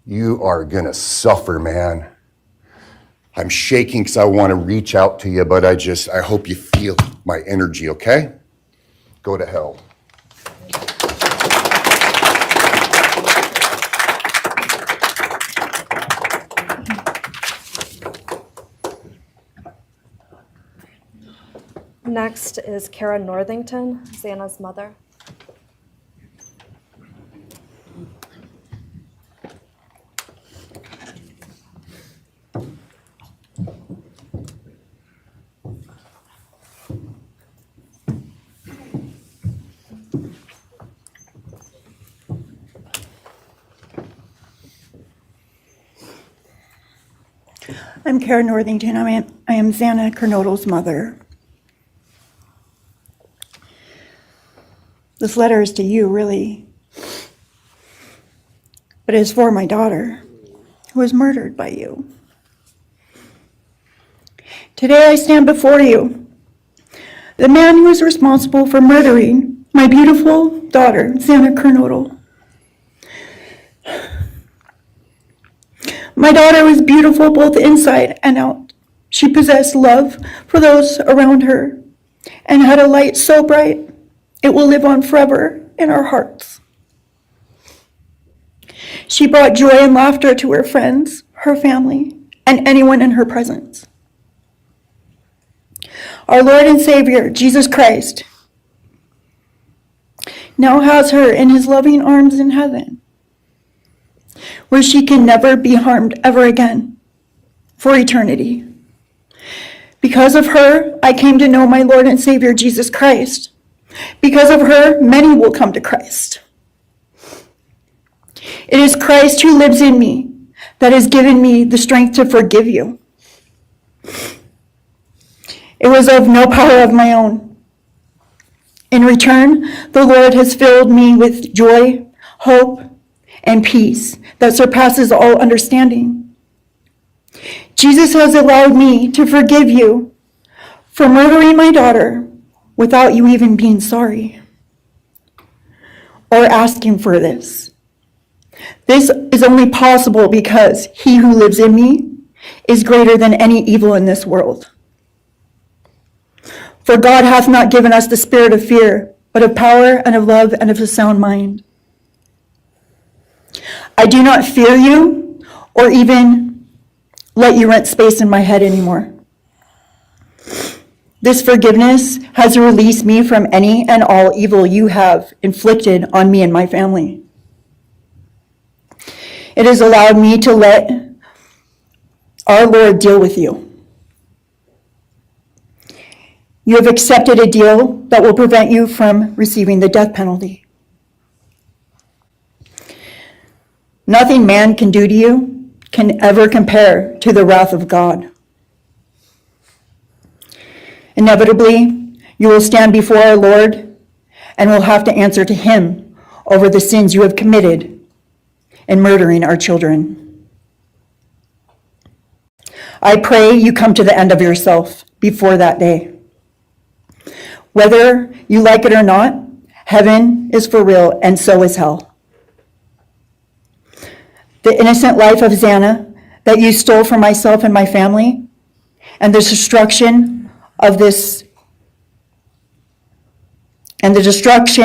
You are going to suffer, man. I'm shaking because I want to reach out to you, but I hope you feel my energy, okay? Go to hell. Next is Kara Northington, Xana's mother. I'm Kara Northington. I am Xana Kernodle's mother. This letter is to you, really. But it's for my daughter, who was murdered by you. Today I stand before you, the man who is responsible for murdering my beautiful daughter, Xana Kernodle. My daughter was beautiful both inside and out. She possessed love for those around her and had a light so bright it will live on forever in our hearts. She brought joy and laughter to her friends, her family, and anyone in her presence. Our Lord and Savior, Jesus Christ, now has her in his loving arms in heaven, where she can never be harmed ever again for eternity. Because of her, I came to know my Lord and Savior, Jesus Christ. Because of her, many will come to Christ. It is Christ who lives in me that has given me the strength to forgive you. It was of no power of my own. In return, the Lord has filled me with joy, hope, and peace that surpasses all understanding. Jesus has allowed me to forgive you for murdering my daughter without you even being sorry or asking for this. This is only possible because he who lives in me is greater than any evil in this world. For God hath not given us the spirit of fear, but of power and of love and of a sound mind. I do not fear you or even let you rent space in my head anymore. This forgiveness has released me from any and all evil you have inflicted on me and my family. It has allowed me to let our Lord deal with you. You have accepted a deal that will prevent you from receiving the death penalty. Nothing man can do to you can ever compare to the wrath of God. Inevitably, you will stand before our Lord and will have to answer to him over the sins you have committed in murdering our children. I pray you come to the end of yourself before that day. Whether you like it or not, heaven is for real and so is hell. The innocent life of Xana that you stole from myself and my family, and the destruction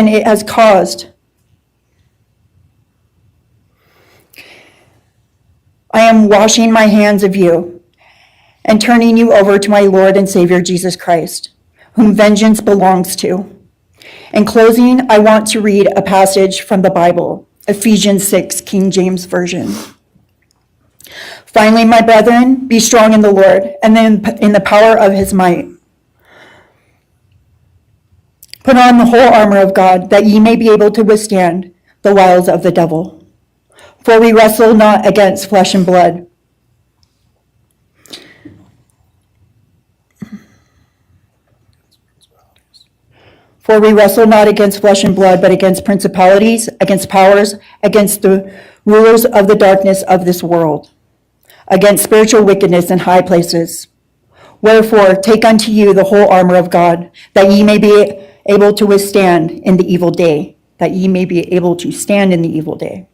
it has caused. I am washing my hands of you and turning you over to my Lord and Savior Jesus Christ, whom vengeance belongs to. In closing, I want to read a passage from the Bible, Ephesians 6, King James Version. Finally, my brethren, be strong in the Lord and then in the power of his might. Put on the whole armor of God, that ye may be able to withstand the wiles of the devil. For we wrestle not against flesh and blood. For we wrestle not against flesh and blood, but against principalities, against powers, against the rulers of the darkness of this world, against spiritual wickedness in high places. Wherefore, take unto you the whole armor of God, that ye may be able to withstand in the evil day, that ye may be able to stand in the evil day.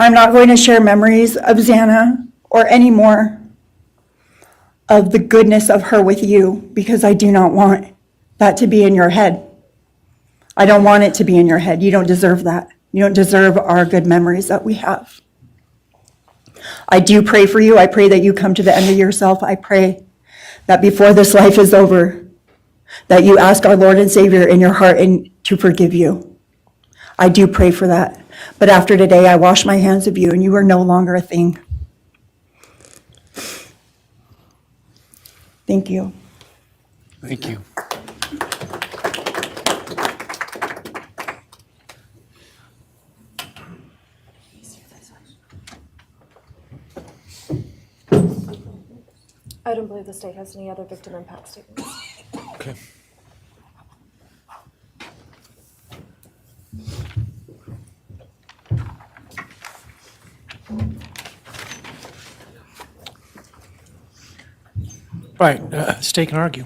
I'm not going to share memories of Xana or any more of the goodness of her with you, because I do not want that to be in your head. I don't want it to be in your head. You don't deserve that. You don't deserve our good memories that we have. I do pray for you. I pray that you come to the end of yourself. I pray that before this life is over, that you ask our Lord and Savior in your heart and to forgive you. I do pray for that. But after today, I wash my hands of you, and you are no longer a thing. Thank you. Thank you. I don't believe the state has any other victim impact statements. Okay. Right, state can argue.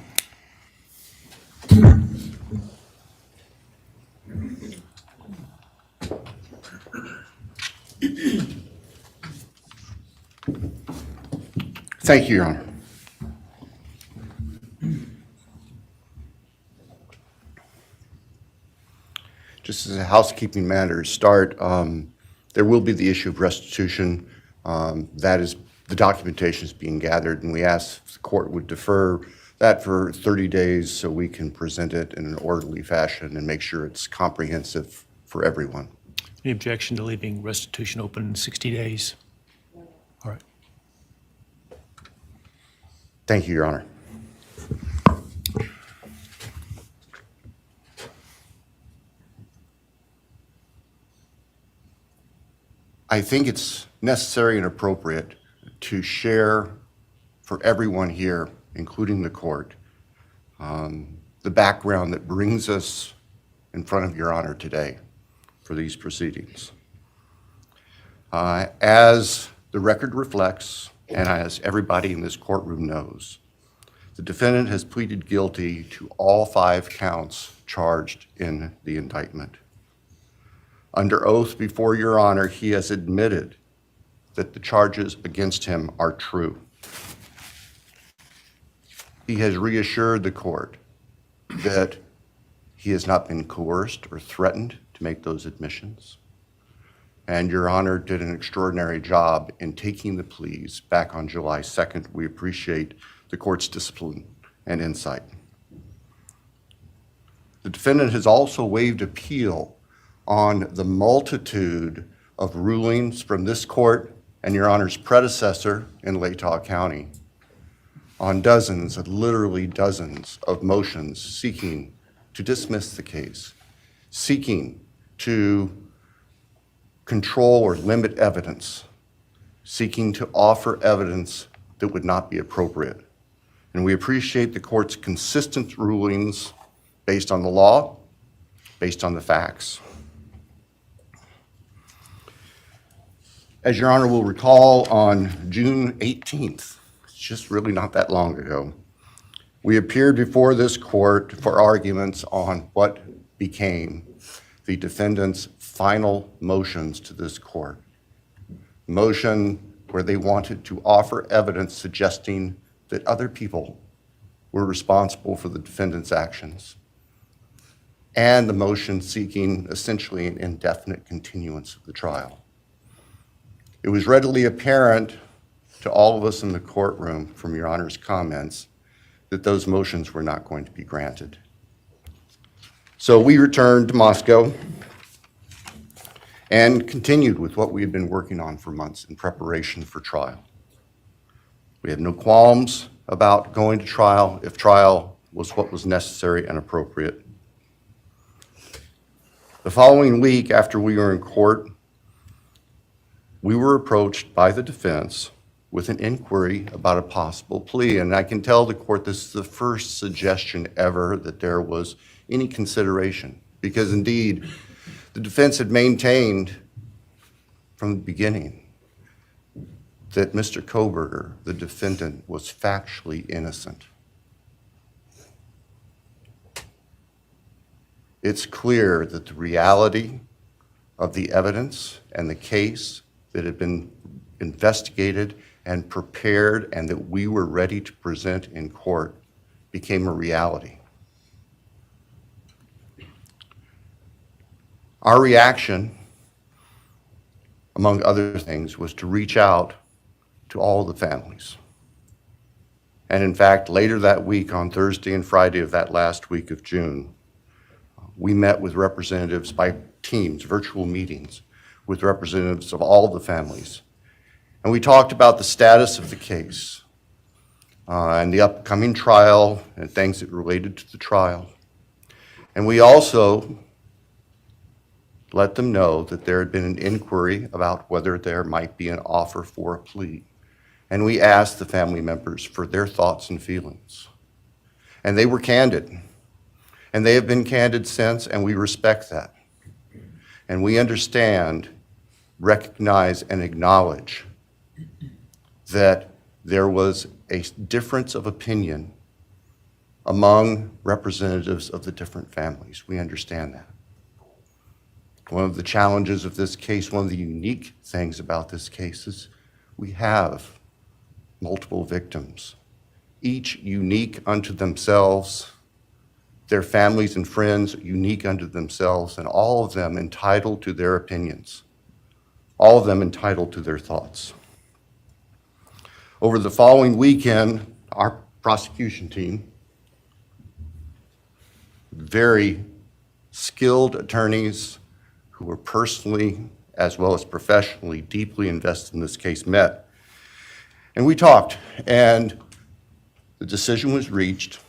Thank you, Your Honor. Just as a housekeeping matter to start, there will be the issue of restitution. That is, the documentation is being gathered, and we ask the court would defer that for 30 days so we can present it in an orderly fashion and make sure it's comprehensive for everyone. Any objection to leaving restitution open in 60 days? All right. Thank you, Your Honor. I think it's necessary and appropriate to share for everyone here, including the court, the background that brings us in front of Your Honor today for these proceedings. As the record reflects, and as everybody in this courtroom knows, the defendant has pleaded guilty to all 5 counts charged in the indictment. Under oath before Your Honor, he has admitted that the charges against him are true. He has reassured the court that he has not been coerced or threatened to make those admissions. And Your Honor did an extraordinary job in taking the pleas back on July 2nd. We appreciate the court's discipline and insight. The defendant has also waived appeal on the multitude of rulings from this court and Your Honor's predecessor in Latah County on dozens, literally dozens of motions seeking to dismiss the case, seeking to control or limit evidence, seeking to offer evidence that would not be appropriate. And we appreciate the court's consistent rulings based on the law, based on the facts. As Your Honor will recall, on June 18th, it's just really not that long ago, we appeared before this court for arguments on what became the defendant's final motions to this court. Motion where they wanted to offer evidence suggesting that other people were responsible for the defendant's actions, and the motion seeking essentially an indefinite continuance of the trial. It was readily apparent to all of us in the courtroom from Your Honor's comments that those motions were not going to be granted. So we returned to Moscow and continued with what we had been working on for months in preparation for trial. We had no qualms about going to trial if trial was what was necessary and appropriate. The following week, after we were in court, we were approached by the defense with an inquiry about a possible plea. And I can tell the court this is the first suggestion ever that there was any consideration, because indeed, the defense had maintained from the beginning that Mr. Kohberger, the defendant, was factually innocent. It's clear that the reality of the evidence and the case that had been investigated and prepared and that we were ready to present in court became a reality. Our reaction, among other things, was to reach out to all the families. And in fact, later that week, on Thursday and Friday of that last week of June, we met with representatives by teams, virtual meetings, with representatives of all the families. And we talked about the status of the case, and the upcoming trial and things that related to the trial. And we also let them know that there had been an inquiry about whether there might be an offer for a plea. And we asked the family members for their thoughts and feelings. And they were candid. And they have been candid since, and we respect that. And we understand, recognize, and acknowledge that there was a difference of opinion among representatives of the different families. We understand that. One of the challenges of this case, one of the unique things about this case is we have multiple victims, each unique unto themselves, their families and friends unique unto themselves, and all of them entitled to their opinions, all of them entitled to their thoughts. Over the following weekend, our prosecution team, very skilled attorneys who were personally as well as professionally deeply invested in this case, met. And we talked, and the decision was reached.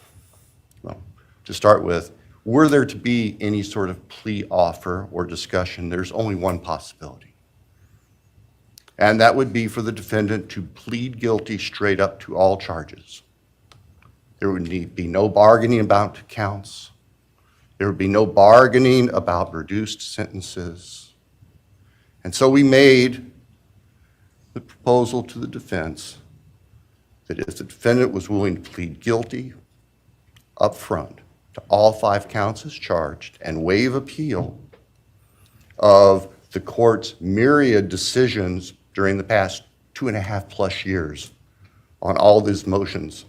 Well, to start with, were there to be any sort of plea offer or discussion, there's only one possibility. And that would be for the defendant to plead guilty straight up to all charges. There would be no bargaining about counts. There would be no bargaining about reduced sentences. And so we made the proposal to the defense that if the defendant was willing to plead guilty up front to all 5 counts as charged and waive appeal of the court's myriad decisions during the past 2.5+ years on all these motions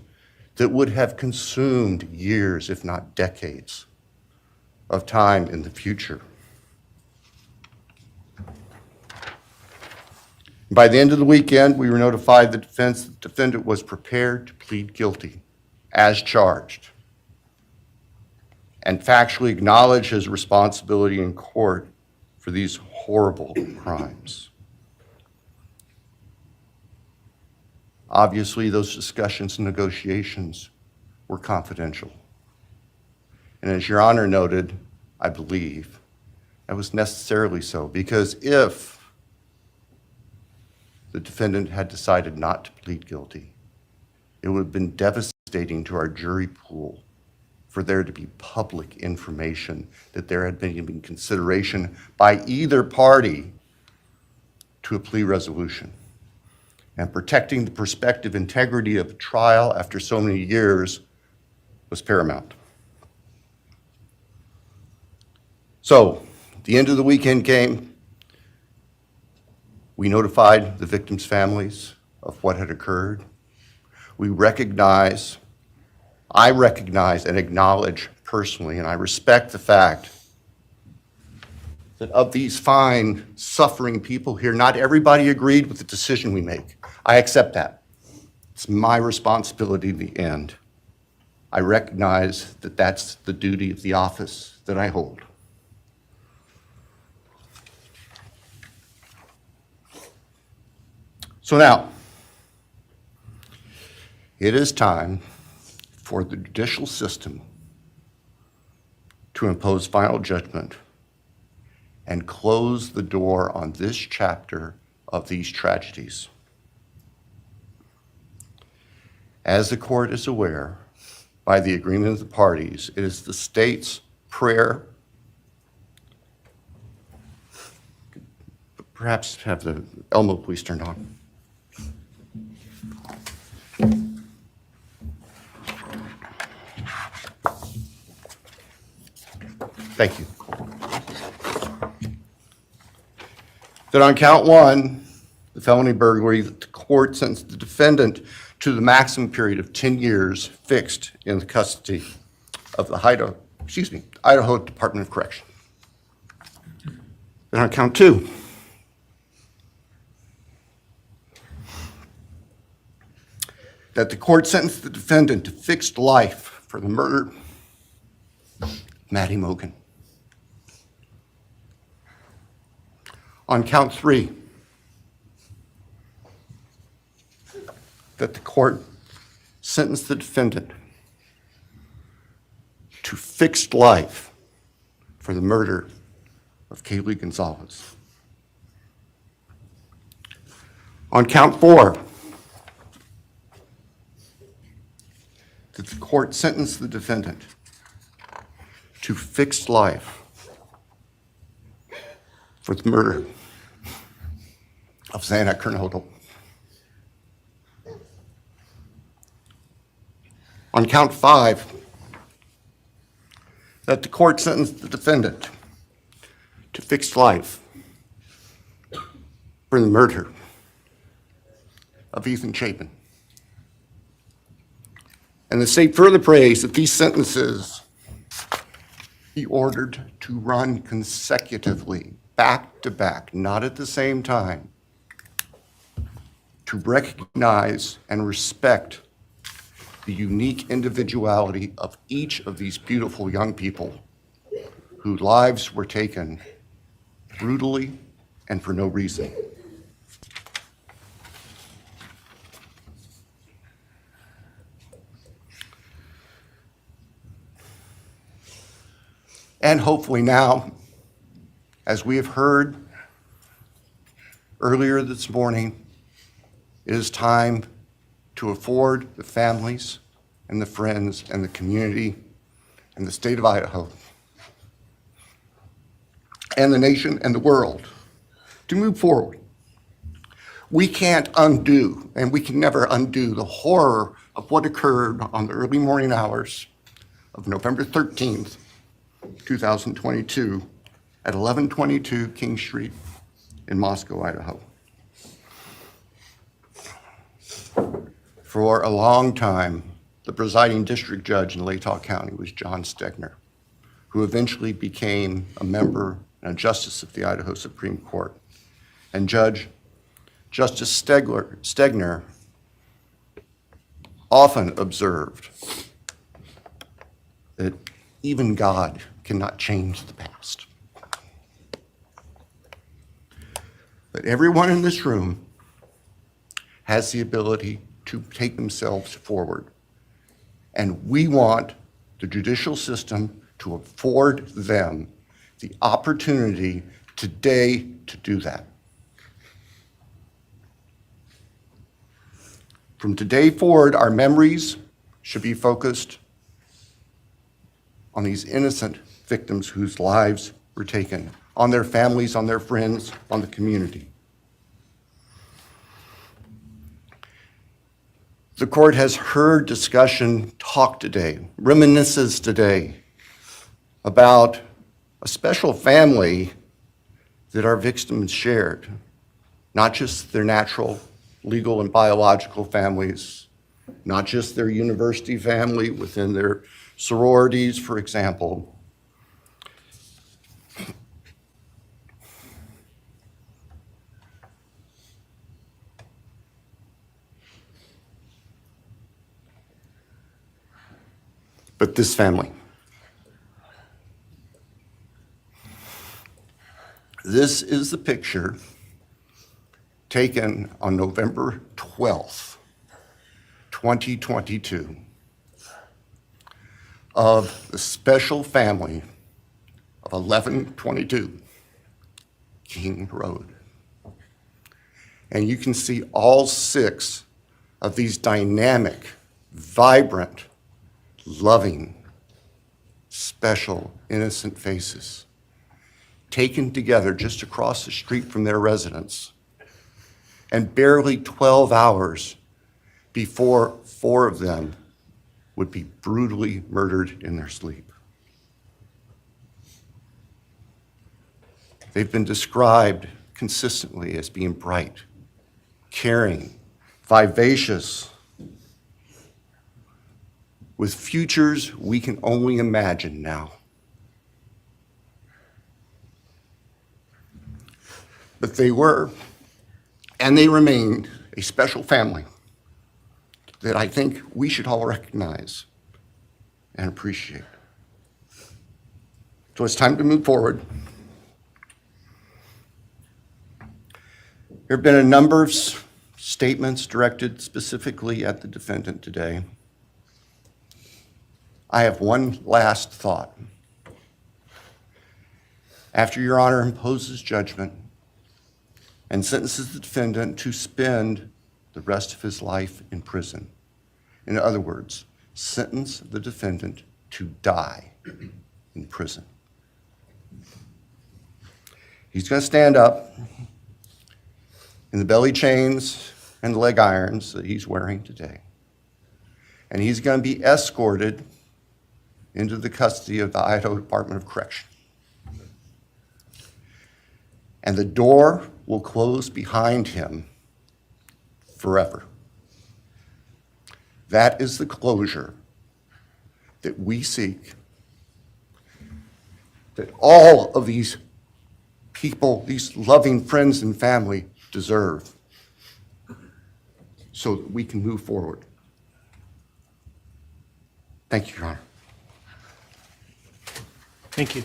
that would have consumed years, if not decades, of time in the future. By the end of the weekend, we were notified the defendant was prepared to plead guilty as charged and factually acknowledge his responsibility in court for these horrible crimes. Obviously, those discussions and negotiations were confidential. And as Your Honor noted, I believe, that was necessarily so, because if the defendant had decided not to plead guilty, it would have been devastating to our jury pool for there to be public information that there had been consideration by either party to a plea resolution. And protecting the prospective integrity of a trial after so many years was paramount. So, the end of the weekend came. We notified the victims' families of what had occurred. I recognize and acknowledge personally, and I respect the fact that of these fine, suffering people here, not everybody agreed with the decision we make. I accept that. It's my responsibility in the end. I recognize that that's the duty of the office that I hold. So now, it is time for the judicial system to impose final judgment and close the door on this chapter of these tragedies. As the court is aware, by the agreement of the parties, it is the state's prayer. Perhaps have the Elmo police turned on. Thank you. That on count 1, the felony burglary, that the court sentenced the defendant to the maximum period of 10 years fixed in the custody of the Idaho Department of Correction. Then on count 2, that the court sentenced the defendant to fixed life for the murder of Maddie Mogen. On count 3, that the court sentenced the defendant to fixed life for the murder of Kaylee Gonzalez. On count 4, that the court sentenced the defendant to fixed life for the murder of Xana Kernodle. On count 5, that the court sentenced the defendant to fixed life for the murder of Ethan Chapin. And the state further prays that these sentences be ordered to run consecutively, back to back, not at the same time, to recognize and respect the unique individuality of each of these beautiful young people whose lives were taken brutally and for no reason. And hopefully now, as we have heard earlier this morning, it is time to afford the families and the friends and the community and the state of Idaho and the nation and the world to move forward. We can't undo, and we can never undo, the horror of what occurred on the early morning hours of November 13th, 2022 at 1122 King Street in Moscow, Idaho. For a long time, the presiding district judge in Latah County was John Stegner, who eventually became a member and a justice of the Idaho Supreme Court. And Justice Stegner often observed that even God cannot change the past. But everyone in this room has the ability to take themselves forward. And we want the judicial system to afford them the opportunity today to do that. From today forward, our memories should be focused on these innocent victims whose lives were taken, on their families, on their friends, on the community. The court has heard discussion, talk today, reminiscences today about a special family that our victims shared, not just their natural, legal, and biological families, not just their university family within their sororities, for example. But this family. This is the picture taken on November 12th, 2022, of the special family of 1122 King Road. And you can see all 6 of these dynamic, vibrant, loving, special, innocent faces taken together just across the street from their residence, and barely 12 hours before 4 of them would be brutally murdered in their sleep. They've been described consistently as being bright, caring, vivacious, with futures we can only imagine now. But they were, and they remain, a special family that I think we should all recognize and appreciate. So it's time to move forward. There have been a number of statements directed specifically at the defendant today, I have one last thought. After Your Honor imposes judgment and sentences the defendant to spend the rest of his life in prison, in other words, sentence the defendant to die in prison, he's going to stand up in the belly chains and the leg irons that he's wearing today, and he's going to be escorted into the custody of the Idaho Department of Correction. And the door will close behind him forever. That is the closure that we seek, that all of these people, these loving friends and family deserve, so that we can move forward. Thank you, Your Honor. Thank you.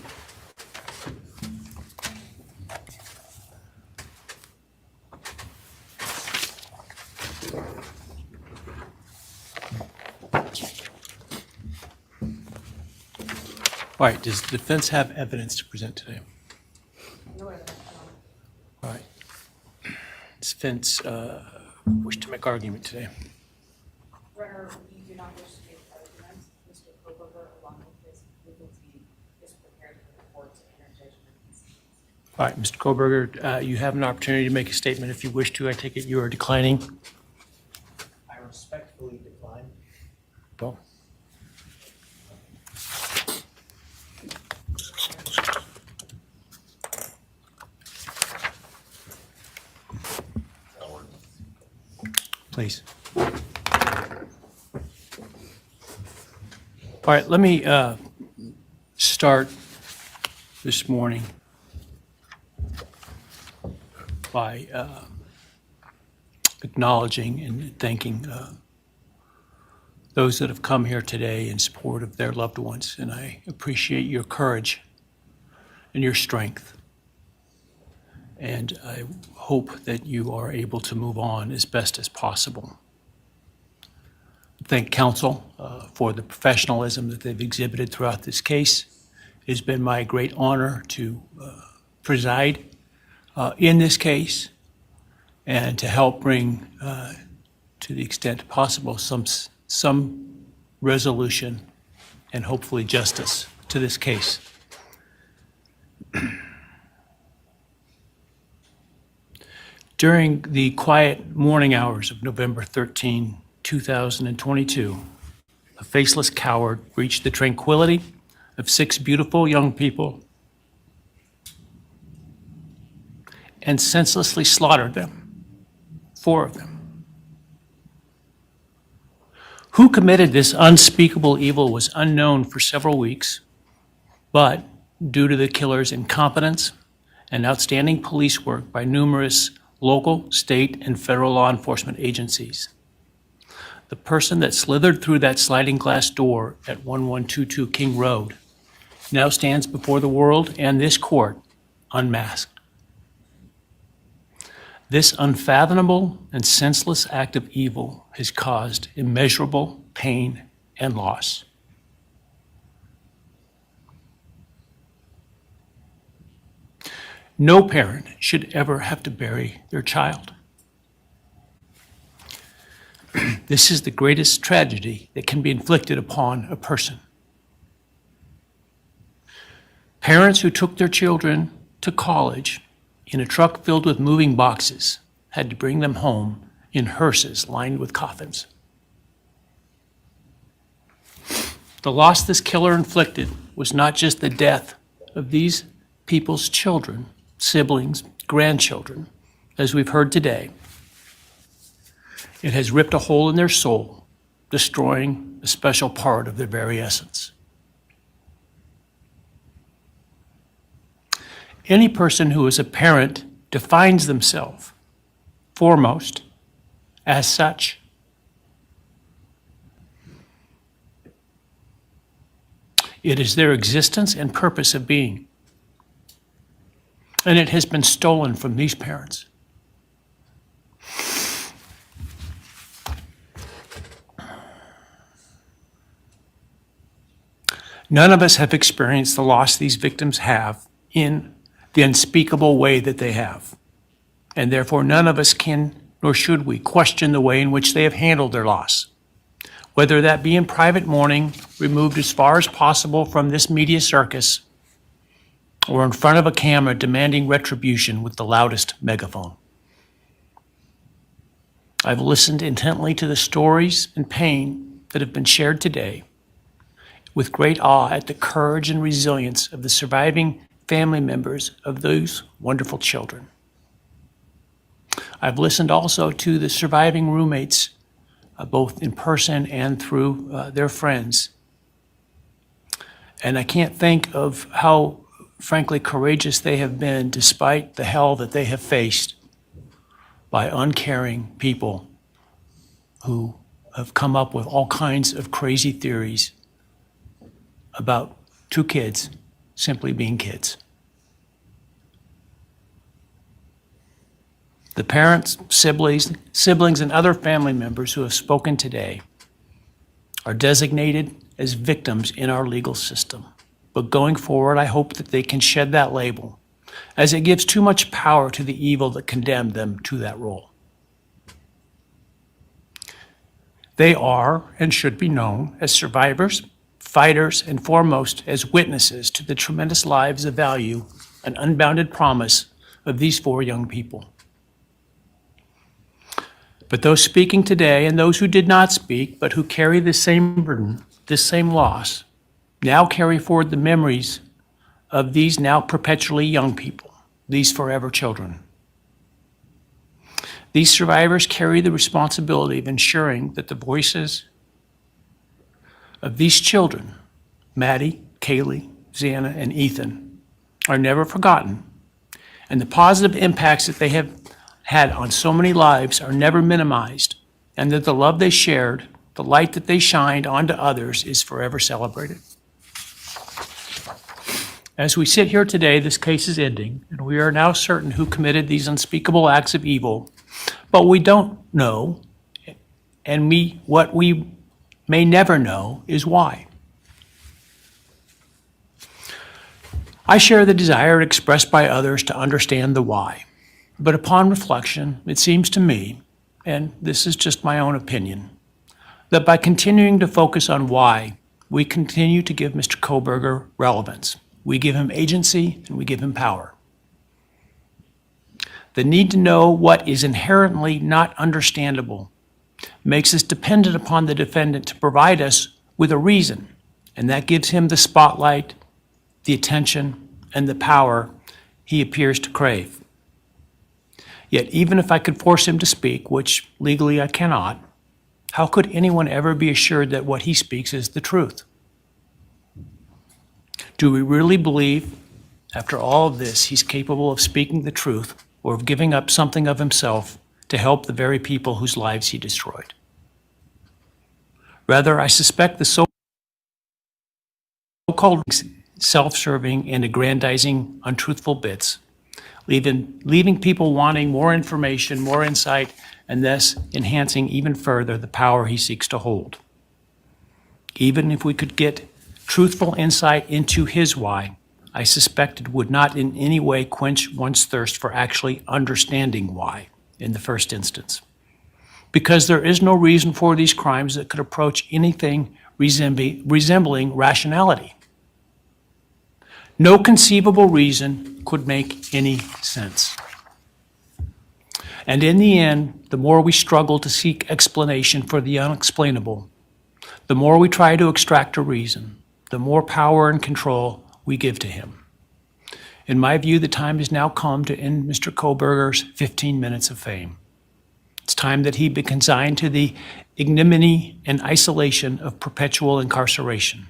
All right, does the defense have evidence to present today? No evidence. All right. Does defense wish to make argument today? Runner, we do not wish to make arguments. Mr. Kohberger, along with his legal team, is prepared for the court to enter judgment. All right, Mr. Kohberger, you have an opportunity to make a statement if you wish to. I take it you are declining. I respectfully decline. Well. Please. All right, let me start this morning by acknowledging and thanking those that have come here today in support of their loved ones, and I appreciate your courage and your strength. And I hope that you are able to move on as best as possible. Thank counsel for the professionalism that they've exhibited throughout this case. It has been my great honor to preside in this case and to help bring, to the extent possible, some resolution and hopefully justice to this case. During the quiet morning hours of November 13, 2022, a faceless coward breached the tranquility of 6 beautiful young people and senselessly slaughtered them, 4 of them. Who committed this unspeakable evil was unknown for several weeks, but due to the killer's incompetence and outstanding police work by numerous local, state, and federal law enforcement agencies, the person that slithered through that sliding glass door at 1122 King Road now stands before the world and this court unmasked. This unfathomable and senseless act of evil has caused immeasurable pain and loss. No parent should ever have to bury their child. This is the greatest tragedy that can be inflicted upon a person. Parents who took their children to college in a truck filled with moving boxes had to bring them home in hearses lined with coffins. The loss this killer inflicted was not just the death of these people's children, siblings, grandchildren, as we've heard today. It has ripped a hole in their soul, destroying a special part of their very essence. Any person who is a parent defines themselves foremost as such. It is their existence and purpose of being. And it has been stolen from these parents. None of us have experienced the loss these victims have in the unspeakable way that they have. And therefore, none of us can, nor should we, question the way in which they have handled their loss. Whether that be in private mourning, removed as far as possible from this media circus, or in front of a camera demanding retribution with the loudest megaphone. I've listened intently to the stories and pain that have been shared today, with great awe at the courage and resilience of the surviving family members of those wonderful children. I've listened also to the surviving roommates, both in person and through their friends. And I can't think of how, frankly, courageous they have been despite the hell that they have faced by uncaring people who have come up with all kinds of crazy theories about two kids simply being kids. The parents, siblings, and other family members who have spoken today are designated as victims in our legal system. But going forward, I hope that they can shed that label, as it gives too much power to the evil that condemned them to that role. They are and should be known as survivors, fighters, and foremost as witnesses to the tremendous lives of value and unbounded promise of these four young people. But those speaking today and those who did not speak, but who carry the same burden, this same loss, now carry forward the memories of these now perpetually young people, these forever children. These survivors carry the responsibility of ensuring that the voices of these children, Maddie, Kaylee, Xana, and Ethan, are never forgotten, and the positive impacts that they have had on so many lives are never minimized, and that the love they shared, the light that they shined onto others is forever celebrated. As we sit here today, this case is ending, and we are now certain who committed these unspeakable acts of evil, but we don't know, and what we may never know is why. I share the desire expressed by others to understand the why. But upon reflection, it seems to me, and this is just my own opinion, that by continuing to focus on why, we continue to give Mr. Kohberger relevance. We give him agency and we give him power. The need to know what is inherently not understandable makes us dependent upon the defendant to provide us with a reason, and that gives him the spotlight, the attention, and the power he appears to crave. Yet even if I could force him to speak, which legally I cannot, how could anyone ever be assured that what he speaks is the truth? Do we really believe, after all of this, he's capable of speaking the truth or of giving up something of himself to help the very people whose lives he destroyed? Rather, I suspect the so-called self-serving and aggrandizing untruthful bits leaving people wanting more information, more insight, and thus enhancing even further the power he seeks to hold. Even if we could get truthful insight into his why, I suspect it would not in any way quench one's thirst for actually understanding why in the first instance. Because there is no reason for these crimes that could approach anything resembling rationality. No conceivable reason could make any sense. And in the end, the more we struggle to seek explanation for the unexplainable, the more we try to extract a reason, the more power and control we give to him. In my view, the time has now come to end Mr. Kohberger's 15 minutes of fame. It's time that he be consigned to the ignominy and isolation of perpetual incarceration.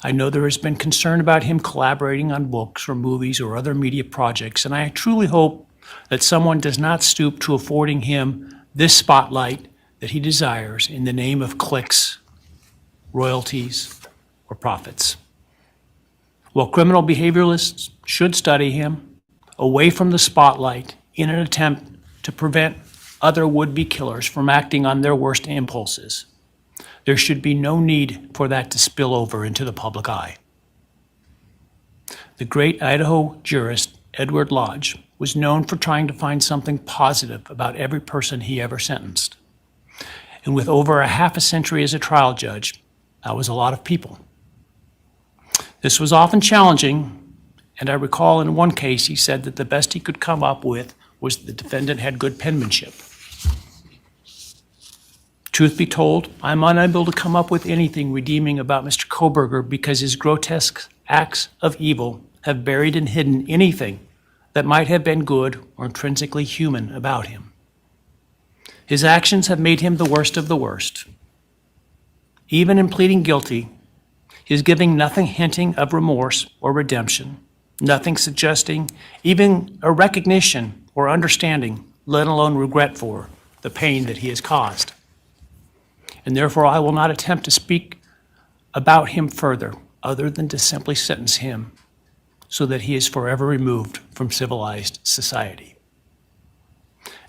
I know there has been concern about him collaborating on books or movies or other media projects, and I truly hope that someone does not stoop to affording him this spotlight that he desires in the name of clicks, royalties, or profits. While criminal behavioralists should study him away from the spotlight in an attempt to prevent other would-be killers from acting on their worst impulses, There should be no need for that to spill over into the public eye. The great Idaho jurist Edward Lodge was known for trying to find something positive about every person he ever sentenced. And with over a half a century as a trial judge, that was a lot of people. This was often challenging, and I recall in one case he said that the best he could come up with was the defendant had good penmanship. Truth be told, I'm unable to come up with anything redeeming about Mr. Kohberger because his grotesque acts of evil have buried and hidden anything that might have been good or intrinsically human about him. His actions have made him the worst of the worst. Even in pleading guilty, he is giving nothing hinting of remorse or redemption, nothing suggesting even a recognition or understanding, let alone regret for the pain that he has caused. And therefore I will not attempt to speak about him further, other than to simply sentence him so that he is forever removed from civilized society.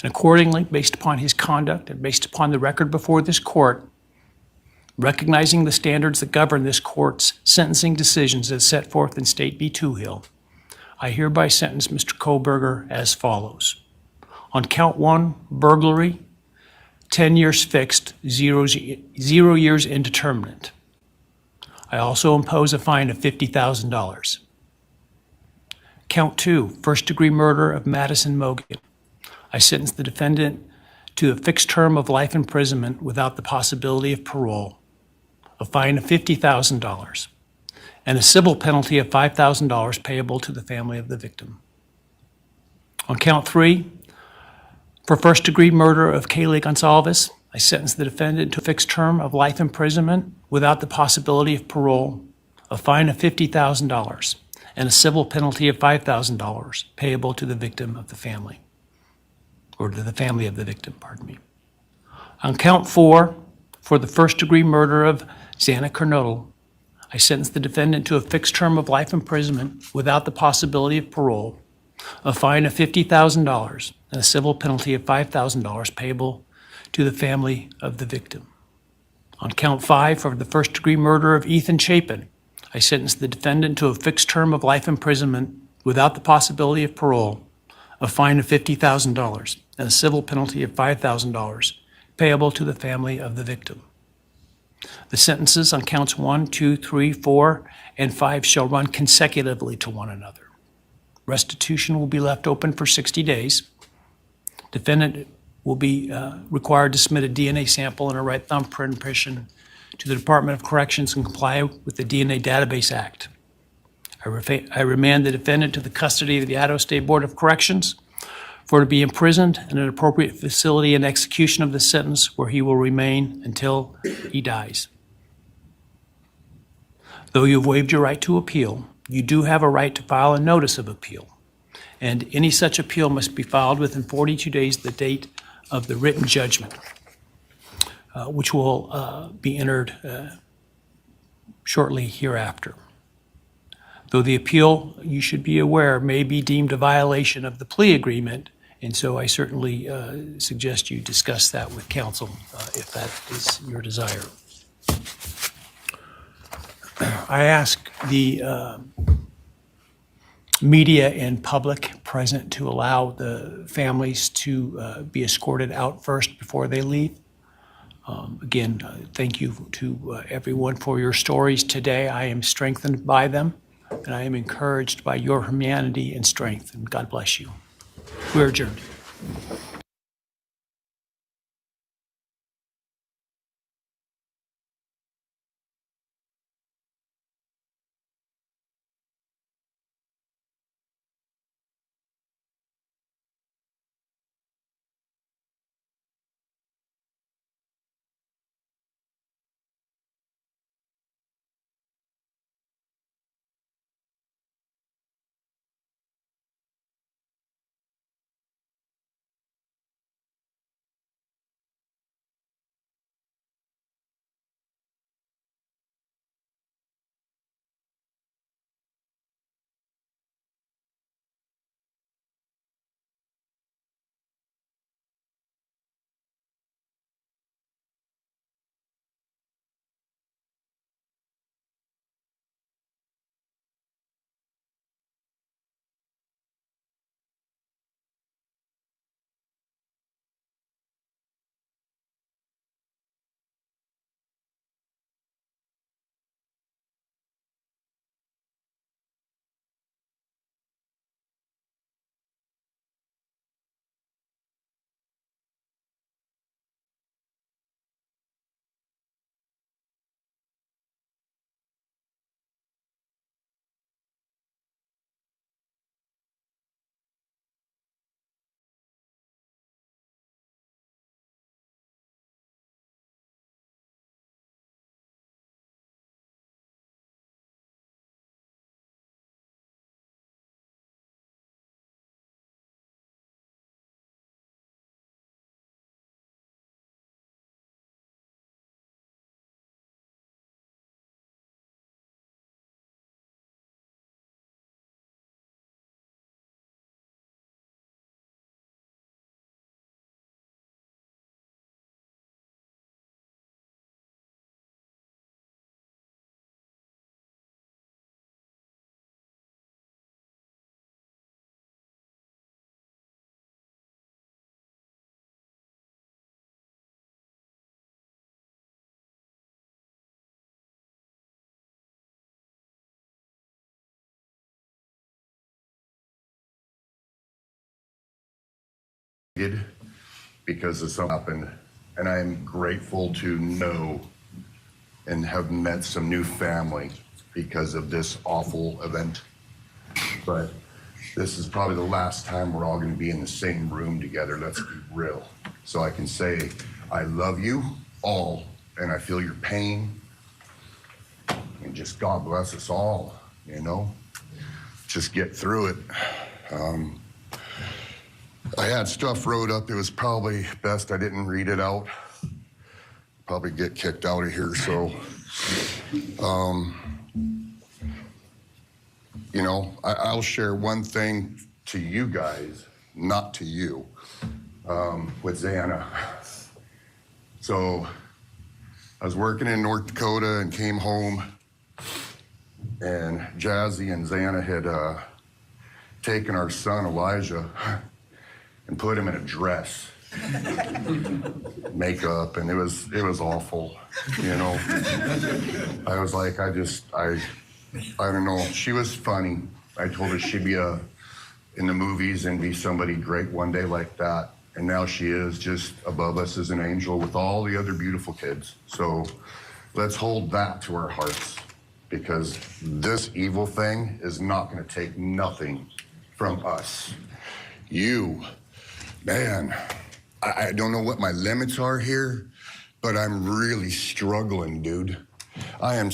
And accordingly, based upon his conduct and based upon the record before this court, recognizing the standards that govern this court's sentencing decisions as set forth in State v. Toohill, I hereby sentence Mr. Kohberger as follows. On count 1, burglary, 10 years fixed, 0 years indeterminate. I also impose a fine of $50,000. Count 2, first-degree murder of Madison Mogen. I sentence the defendant to a fixed term of life imprisonment without the possibility of parole, a fine of $50,000, and a civil penalty of $5,000 payable to the family of the victim. On count 3, for first-degree murder of Christy Gonzalez, I sentence the defendant to a fixed term of life imprisonment without the possibility of parole, a fine of $50,000, and a civil penalty of $5,000 payable to the victim of the family, or to the family of the victim, pardon me. On count 4, for the first-degree murder of Kernodle, I sentence the defendant to a fixed term of life imprisonment without the possibility of parole, a fine of $50,000, and a civil penalty of $5,000 payable to the family of the victim. On count 5, for the first-degree murder of Ethan Chapin, I sentence the defendant to a fixed term of life imprisonment without the possibility of parole, a fine of $50,000, and a civil penalty of $5,000 payable to the family of the victim. The sentences on counts 1, 2, 3, 4, and 5 shall run consecutively to one another. Restitution will be left open for 60 days. Defendant will be required to submit a DNA sample and a right thumbprint impression to the Department of Corrections and comply with the DNA Database Act. I remand the defendant to the custody of the Idaho State Board of Corrections for to be imprisoned in an appropriate facility in execution of the sentence where he will remain until he dies. Though you have waived your right to appeal, you do have a right to file a notice of appeal, and any such appeal must be filed within 42 days of the date of the written judgment, which will be entered shortly hereafter. Though the appeal, you should be aware, may be deemed a violation of the plea agreement, and so I certainly suggest you discuss that with counsel if that is your desire. I ask the media and public present to allow the families to be escorted out first before they leave. Again, thank you to everyone for your stories today. I am strengthened by them, and I am encouraged by your humanity and strength, and God bless you. We're adjourned. because of something happened, and I am grateful to know and have met some new family because of this awful event. But this is probably the last time we're all going to be in the same room together. Let's be real. So I can say, I love you all, and I feel your pain. And just God bless us all, you know? Just get through it. I had stuff wrote up. It was probably best I didn't read it out. Probably get kicked out of here, so. You know, I'll share one thing to you guys, not to you, with Xana. So I was working in North Dakota and came home, and Jazzy and Xana had taken our son Elijah and put him in a dress, makeup, and it was awful, you know. I was like, I don't know. She was funny. I told her she'd be in the movies and be somebody great one day like that. And now she is just above us as an angel with all the other beautiful kids. So let's hold that to our hearts, because this evil thing is not going to take nothing from us. You, man, I don't know what my limits are here, but I'm really struggling, dude. I am